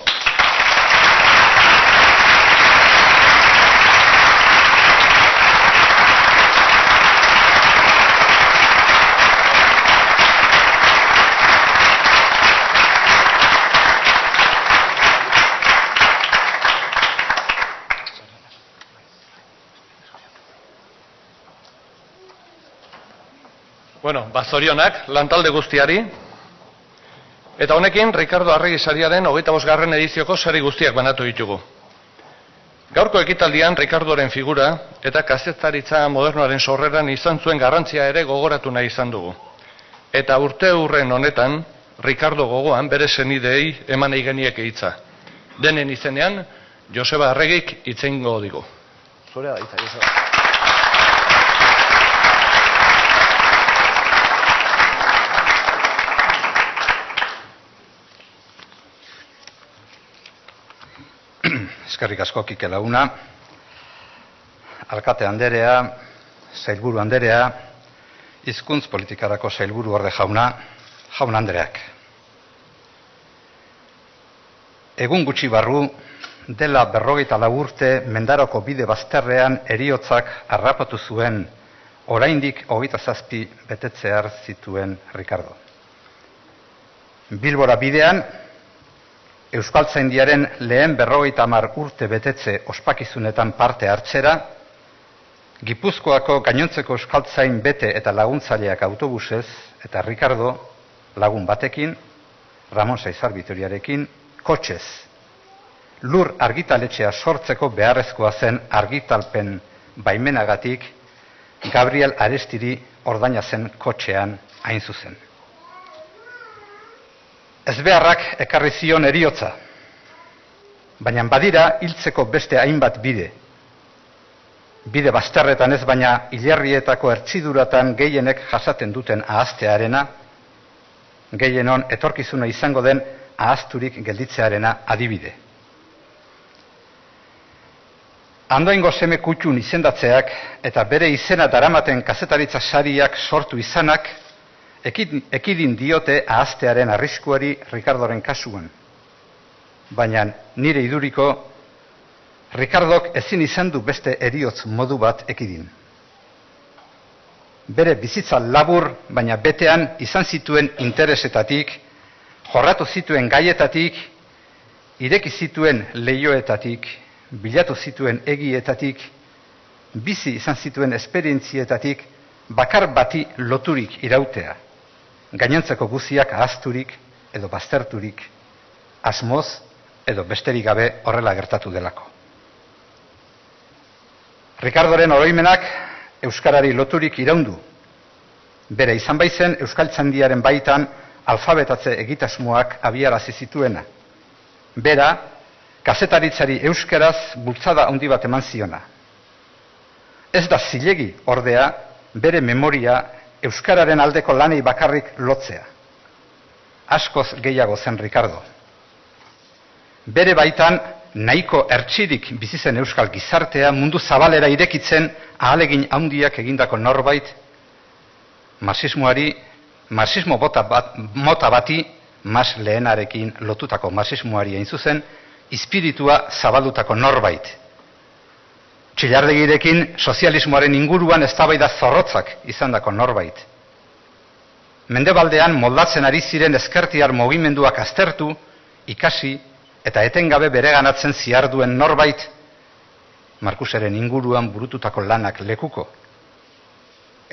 Bueno, bazorionak, lantalde guztiari, eta honekin Ricardo Arregi sariaren 25. edizioko sari guztiak banatu ditugu. Gaurko ekitaldian Ricardoren figura eta kazetaritza modernoaren sorreran izan zuen garrantzia ere gogoratu nahi izan dugu. Eta urte hurren honetan, Ricardo gogoan bere senideei eman genieke hitza. Denen izenean, Joseba Arregik hitzengo digu. Zurea da hitza, Joseba. Eskerrik asko Kike Launa, alkate anderea, sailburu anderea, hizkuntz politikarako sailburu orde jaun andereak. Egun gutxi barru, dela 54 urte Mendaroko bide bazterrean heriotzak harrapatu zuen, oraindik 27 betetzear zituen Ricardo. Bilbora bidean, Euskaltzaindiaren lehen 50 urte betetze ospakizunetan parte hartzera, Gipuzkoako gainontzeko euskaltzain bete eta laguntzaileak autobusez, eta Ricardo lagun batekin, Ramon Saizar Vitoriarekin, kotxez. Lur argitaletxea sortzeko beharrezkoa zen argitalpen baimenagatik, Gabriel Arestiri ordaina zen kotxean hain zuzen. Ezbeharrak ekarri zion heriotza, baina badira hiltzeko beste hainbat bide. bide bazterretan ez baina hilerrietako ertziduratan gehienek jasaten duten ahaztearena, gehienon etorkizuna izango den ahazturik gelditzearena adibide. Andoaingo seme kutxun izendatzeak eta bere izena daramaten kazetaritza sariak sortu izanak ekidin diote ahaztearen arriskuari Ricardoren kasuan. Baina nire iduriko Ricardok ezin izan du beste heriotz modu bat ekidin. Bere bizitza labur baina betean izan zituen interesetatik, jorratu zituen gaietatik, ireki zituen leihoetatik, bilatu zituen egietatik, bizi izan zituen esperientzietatik bakar bati loturik irautea, gainontzeko guziak ahazturik edo bazterturik, asmoz edo besterik gabe horrela gertatu delako. Ricardoren oroimenak euskarari loturik iraundu, bere izan baizen euskaltzandiaren baitan alfabetatze egitasmoak abiarazi zituena. Bera, kazetaritzari euskaraz bultzada handi bat eman ziona. Ez da zilegi, ordea, bere memoria euskararen aldeko lanei bakarrik lotzea. Askoz gehiago zen Ricardo. Bere baitan, nahiko ertsirik bizi zen euskal gizartea mundu zabalera irekitzen ahalegin handiak egindako norbait, marxismo mota bati, mas lehenarekin lotutako marxismoari hain zuzen, espiritua zabaldutako norbait. Txillardegirekin sozialismoaren inguruan eztabaida zorrotzak izandako norbait. Mendebaldean moldatzen ari ziren ezkertiar mugimenduak aztertu, ikasi eta etengabe bereganatzen ziarduen norbait, Markuseren inguruan burututako lanak lekuko.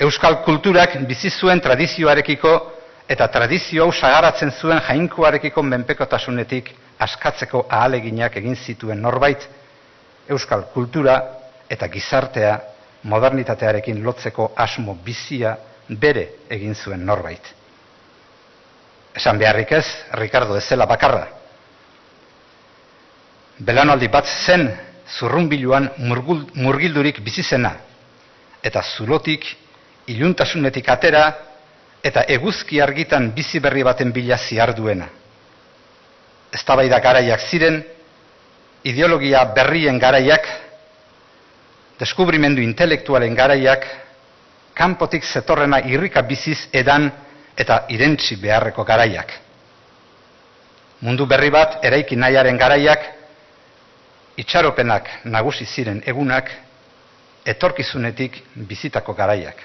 Euskal kulturak bizi zuen tradizioarekiko eta tradizio hau sagaratzen zuen jainkoarekiko menpekotasunetik askatzeko ahaleginak egin zituen norbait, euskal kultura eta gizartea modernitatearekin lotzeko asmo bizia bere egin zuen norbait. Esan beharrik ez, Ricardo ez zela bakarra. Belaunaldi bat zen zurrunbiluan murgildurik bizi zena, eta zulotik, iluntasunetik atera, eta eguzki argitan bizi berri baten bila ziarduena. Eztabaida garaiak ziren, ideologia berrien garaiak, deskubrimendu intelektualen garaiak, kanpotik zetorrena irrika biziz edan eta irentzi beharreko garaiak. Mundu berri bat eraiki nahiaren garaiak, itxaropenak nagusi ziren egunak, etorkizunetik bizitako garaiak,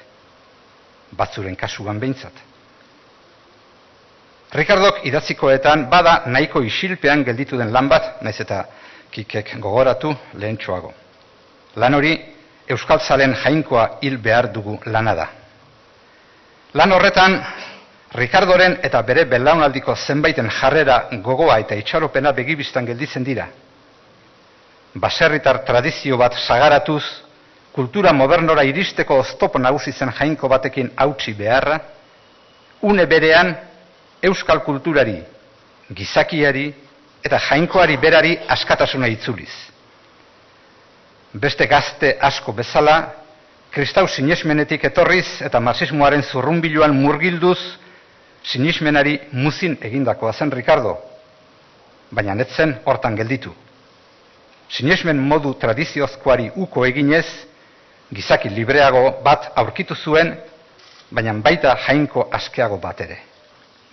batzuren kasuan behintzat. Ricardok idatzikoetan bada nahiko isilpean gelditu den lan bat, naiz eta Kikek gogoratu lehentxoago. Lan hori euskaltzalen jainkoa hil behar dugu lana da. Lan horretan, Ricardoren eta bere belaunaldiko zenbaiten jarrera gogoa eta itxaropena begibistan gelditzen dira. Baserritar tradizio bat sagaratuz, kultura modernora iristeko oztopo nagusi zen jainko batekin hautsi beharra, une berean euskal kulturari, gizakiari eta jainkoari berari askatasuna itzuliz. Beste gazte asko bezala, kristau sinesmenetik etorriz eta marxismoaren zurrunbiluan murgilduz, sinesmenari muzin egindakoa zen Ricardo, baina netzen hortan gelditu. Sinesmen modu tradiziozkoari uko eginez, gizaki libreago bat aurkitu zuen, baina baita jainko askeago bat ere.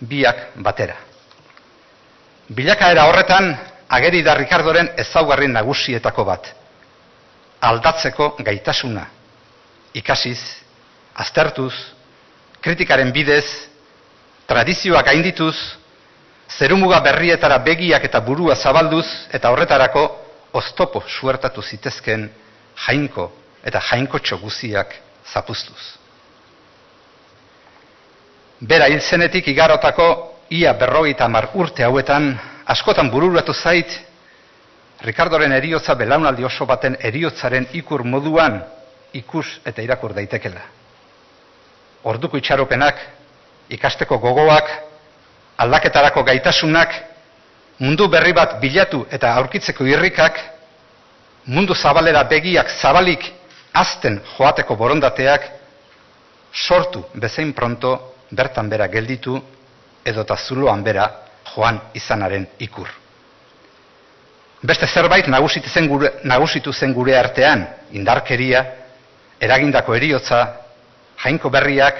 Biak batera. Bilakaera horretan, ageri da Ricardoren ezaugarri nagusietako bat. Aldatzeko gaitasuna. Ikasiz, aztertuz, kritikaren bidez, tradizioak gaindituz, zerumuga berrietara begiak eta burua zabalduz, eta horretarako oztopo suertatu zitezken jainko eta jainkotxo guziak zapuztuz. Bera hil zenetik igarotako ia 50 urte hauetan askotan bururatu zait Ricardoren heriotza belaunaldi oso baten heriotzaren ikur moduan ikus eta irakur daitekela. Orduko itxaropenak, ikasteko gogoak, aldaketarako gaitasunak, mundu berri bat bilatu eta aurkitzeko irrikak, mundu zabalera begiak zabalik azten joateko borondateak sortu bezain pronto bertan bera gelditu edota zuloan bera joan izanaren ikur. Beste zerbait nagusitu zen gure artean, indarkeria, eragindako heriotza, jainko berriak,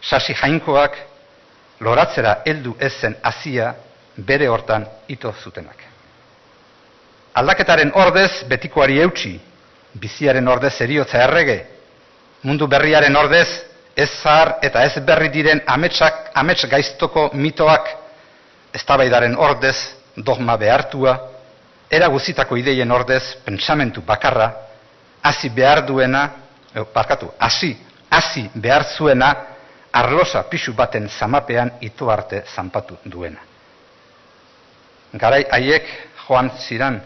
sasi jainkoak, loratzera heldu ezen hazia bere hortan ito zutenak. Aldaketaren ordez betikoari eutsi, biziaren ordez heriotza errege, mundu berriaren ordez ez zahar eta ez berri diren amets gaiztoko mitoak, eztabaidaren ordez dogma behartua, era guzitako ideien ordez pentsamentu bakarra, hasi behar zuena, arlosa pixu baten zamapean ito arte zanpatu duena. Garai haiek joan ziran.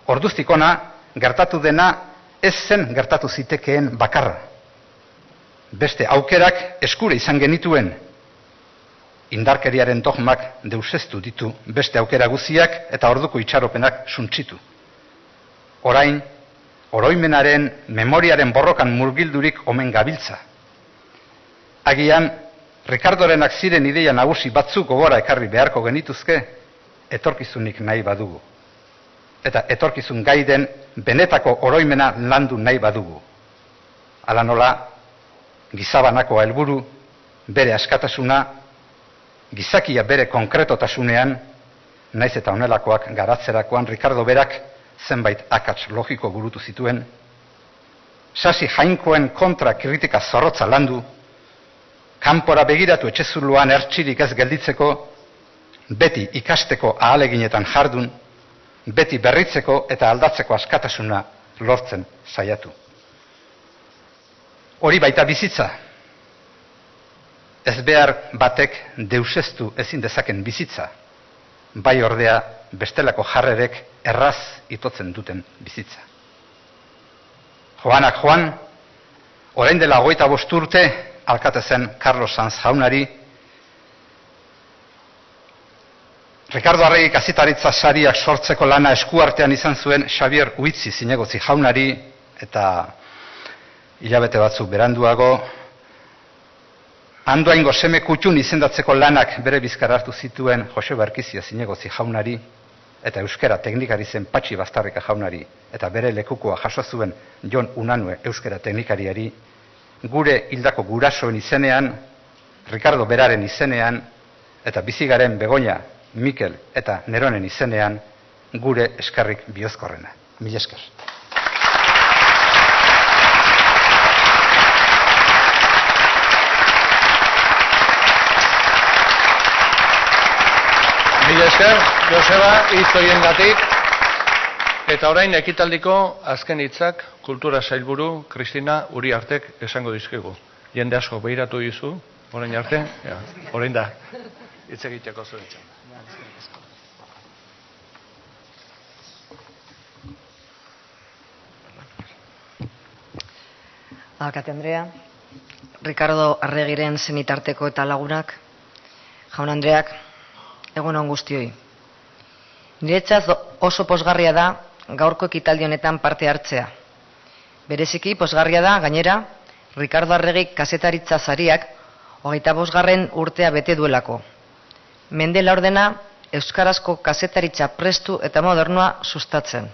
Orduztik ona, gertatu dena ez zen gertatu zitekeen bakarra. Beste aukerak eskura izan genituen. Indarkeriaren dogmak deuseztu ditu beste aukera guziak eta orduko itxaropenak suntsitu. Orain, oroimenaren, memoriaren borrokan murgildurik omen gabiltza. Agian, Ricardorenak ziren ideia nagusi batzuk gogora ekarri beharko genituzke, etorkizunik nahi badugu. Eta etorkizun gaiden benetako oroimena landu nahi badugu. Hala nola, gizabanakoa helburu, bere askatasuna, gizakia bere konkretotasunean, naiz eta honelakoak garatzerakoan Ricardo berak zenbait akats logiko burutu zituen, sasi jainkoen kontra kritika zorrotza landu, kanpora begiratu etxezuluan ertxirik ez gelditzeko, beti ikasteko ahaleginetan jardun, beti berritzeko eta aldatzeko askatasuna lortzen saiatu. Hori baita bizitza. Ez behar batek deuseztu ezin dezaken bizitza, bai ordea bestelako jarrerek erraz itotzen duten bizitza. Joanak joan, orain dela 25 urte, alkate zen Carlos Sanz jaunari, Ricardo Arregi kazetaritza sariak sortzeko lana eskuartean izan zuen Xabier Uitzi zinegotzi jaunari, eta hilabete batzuk beranduago, Andoaingo seme kutxun izendatzeko lanak bere bizkar hartu zituen Jose Barkizia zinegotzi jaunari, eta euskara teknikari zen Patxi Bastarrika jaunari, eta bere lekukoa jaso zuen Jon Unanue euskara teknikariari, gure hildako gurasoen izenean, Ricardo beraren izenean, eta bizigaren Begoña, Mikel eta Neronen izenean, gure eskarrik bihozkorrena. Mila esker. Mila esker, Joseba, hitz horiengatik. Eta orain ekitaldiko azken hitzak kultura sailburu Kristina Uriartek esango dizkigu. Jende asko behiratu dizu, orain arte, orain da, hitz egiteko zuen txanda. Alkate Andrea, Ricardo Arregiren senitarteko eta lagunak, jaun Andreak, egun on guztioi. Niretzat oso pozgarria da gaurko ekitaldi honetan parte hartzea. Bereziki pozgarria da gainera Ricardo Arregi kazetaritza sariak 25. urtea bete duelako. Mende laurdena euskarazko kazetaritza prestu eta modernoa sustatzen.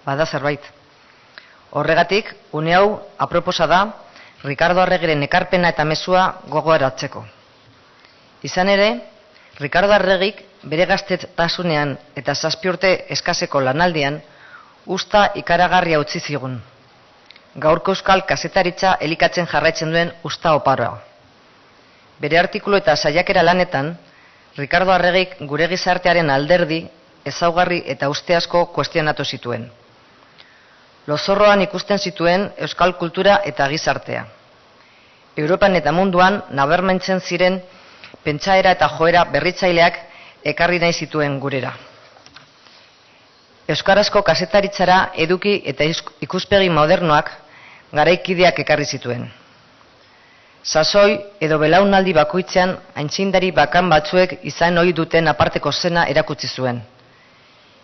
Bada zerbait. Horregatik, une hau aproposa da Ricardo Arregiren ekarpena eta mezua gogoaratzeko. Izan ere, Ricardo Arregik bere gaztetasunean eta 7 urte eskaseko lanaldian usta ikaragarria utzi zigun. Gaurko euskal kazetaritza elikatzen jarraitzen duen usta oparoa. Bere artikulu eta saiakera lanetan, Ricardo Arregik gure gizartearen alderdi, ezaugarri eta uste asko kuestionatu zituen. Lozorroan ikusten zituen euskal kultura eta gizartea. Europan eta munduan nabarmentzen ziren pentsaera eta joera berritzaileak ekarri nahi zituen gurera. Euskarazko kazetaritzara eduki eta ikuspegi modernoak garaikideak ekarri zituen. Sasoi edo belaunaldi bakoitzean aintzindari bakan batzuek izan ohi duten aparteko zena erakutsi zuen.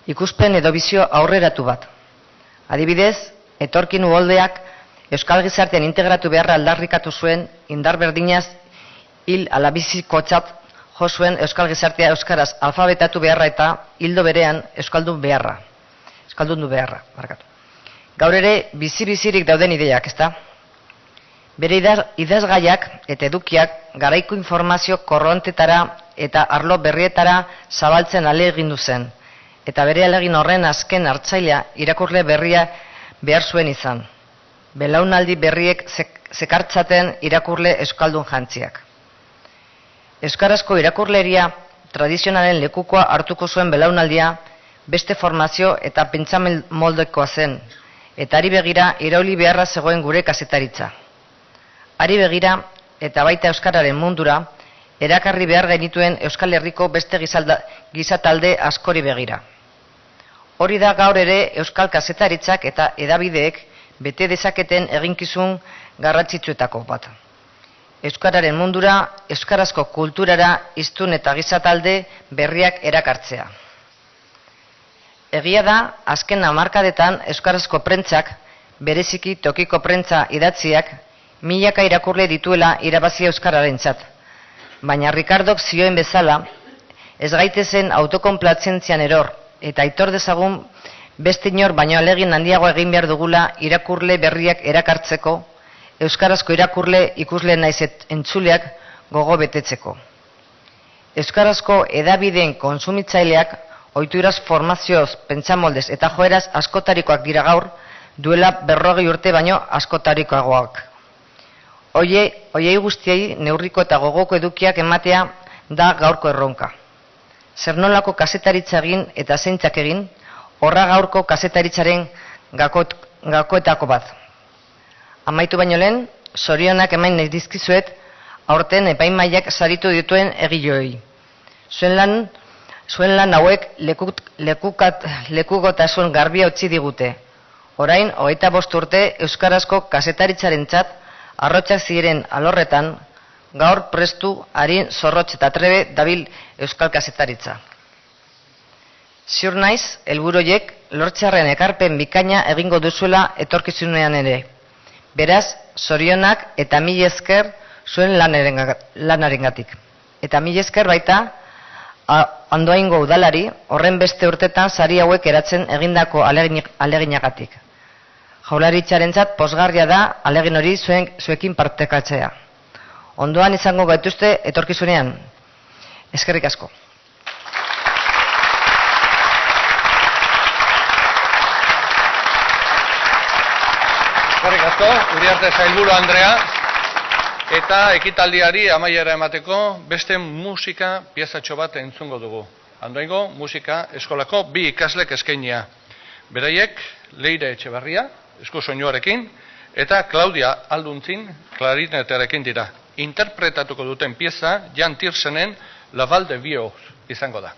Ikuspen edo bizio aurreratu bat. Adibidez, etorkin uholdeak euskal gizartean integratu beharra aldarrikatu zuen indar berdinaz hil alabizikotzat jo zuen euskal gizartea euskaraz alfabetatu beharra eta hildo berean euskaldundu beharra. Gaur ere bizi-bizirik dauden ideiak, ezta? Bere idazgaiak eta edukiak garaiko informazio korrontetara eta arlo berrietara zabaltzen ahalegindu zen, eta bere ahalegin horren azken hartzailea irakurle berria behar zuen izan. Belaunaldi berriek zekartzaten irakurle euskaldun jantziak. Euskarazko irakurleria tradizionalen lekukoa hartuko zuen belaunaldia beste formazio eta pentsamen moldekoa zen, eta ari begira irauli beharra zegoen gure kazetaritza. Ari begira eta baita euskararen mundura erakarri behar genituen Euskal Herriko beste gizatalde askori begira. Hori da gaur ere euskal kazetaritzak eta hedabideek bete dezaketen eginkizun garrantzitsuetako bat. Euskararen mundura, euskarazko kulturara, hiztun eta gizatalde berriak erakartzea. Egia da, azken hamarkadetan euskarazko prentzak, bereziki tokiko prentza idatziak, milaka irakurle dituela irabazi euskararentzat. Baina Ricardok zioen bezala, ez gaitezen autokonplatzentzian eror, eta aitor dezagun beste inor baino alegin handiago egin behar dugula irakurle berriak erakartzeko, euskarazko irakurle ikusle naiz entzuleak gogo betetzeko. Euskarazko hedabideen kontsumitzaileak ohituraz formazioz, pentsamoldez eta joeraz askotarikoak dira gaur, duela 40 urte baino askotarikoagoak. Hoiei guztiei neurriko eta gogoko edukiak ematea da gaurko erronka. Zer nolako kazetaritza egin eta zeintzak egin, horra gaurko kazetaritzaren gakoetako bat. Amaitu baino lehen, zorionak emain nahi dizkizuet, aurten epaimaiak saritu dituen egileoi. Zuen lan hauek lekukotasun garbia utzi digute. Orain, 25 urte euskarazko kazetaritzaren arrotxak ziren alorretan, gaur prestu, arin, zorrotx eta trebe dabil euskal kazetaritza. Ziur naiz, helburuiek lortzearren ekarpen bikaina egingo duzuela etorkizunean ere. Beraz, zorionak eta mil esker zuen lanarengatik. Eta mil esker baita, Andoaingo udalari, horren beste urtetan sari hauek eratzen egindako aleginagatik. Jaurlaritzarentzat pozgarria da alegin hori zuekin partekatzea. Ondoan izango gaituzte etorkizunean. Eskerrik asko. Eskerrik asko, Uriarte Sailburu Andrea, eta ekitaldiari amaiera emateko beste musika piezatxo bat entzungo dugu. Andoaingo musika eskolako 2 ikaslek eskainia. Beraiek Leire Etxeberria, esku soinuarekin, eta Claudia Alduntzin, klarinetearekin dira. Interpretatuko duten pieza Jan Tiersenen La Val de Vieux izango da.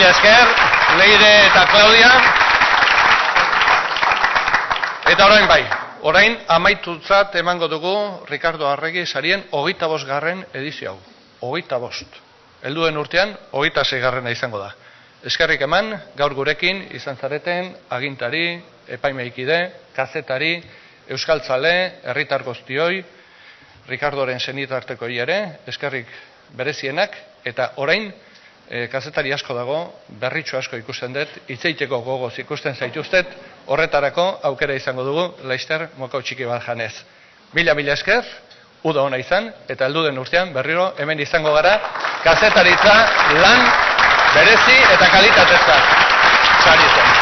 Mila esker, Leire eta Claudia. Eta orain bai, orain amaitutzat emango dugu Ricardo Arregi sarien 25. edizio hau. 25. Helduen urtean 26. izango da. Eskerrik eman, gaur gurekin izan zareten agintari, epaimaikide, kazetari, euskaltzale, herritar guztioi, Ricardoren senitartekoi ere, eskerrik berezienak, eta orain kazetari asko dago, berritxo asko ikusten dut, hitzeiteko gogoz ikusten zaituztet, horretarako aukera izango dugu, laizter moko txiki bat janez. Mila esker, uda ona izan, eta helduden urtean berriro hemen izango gara, kazetaritza lan berezi eta kalitatezak. Sari zen.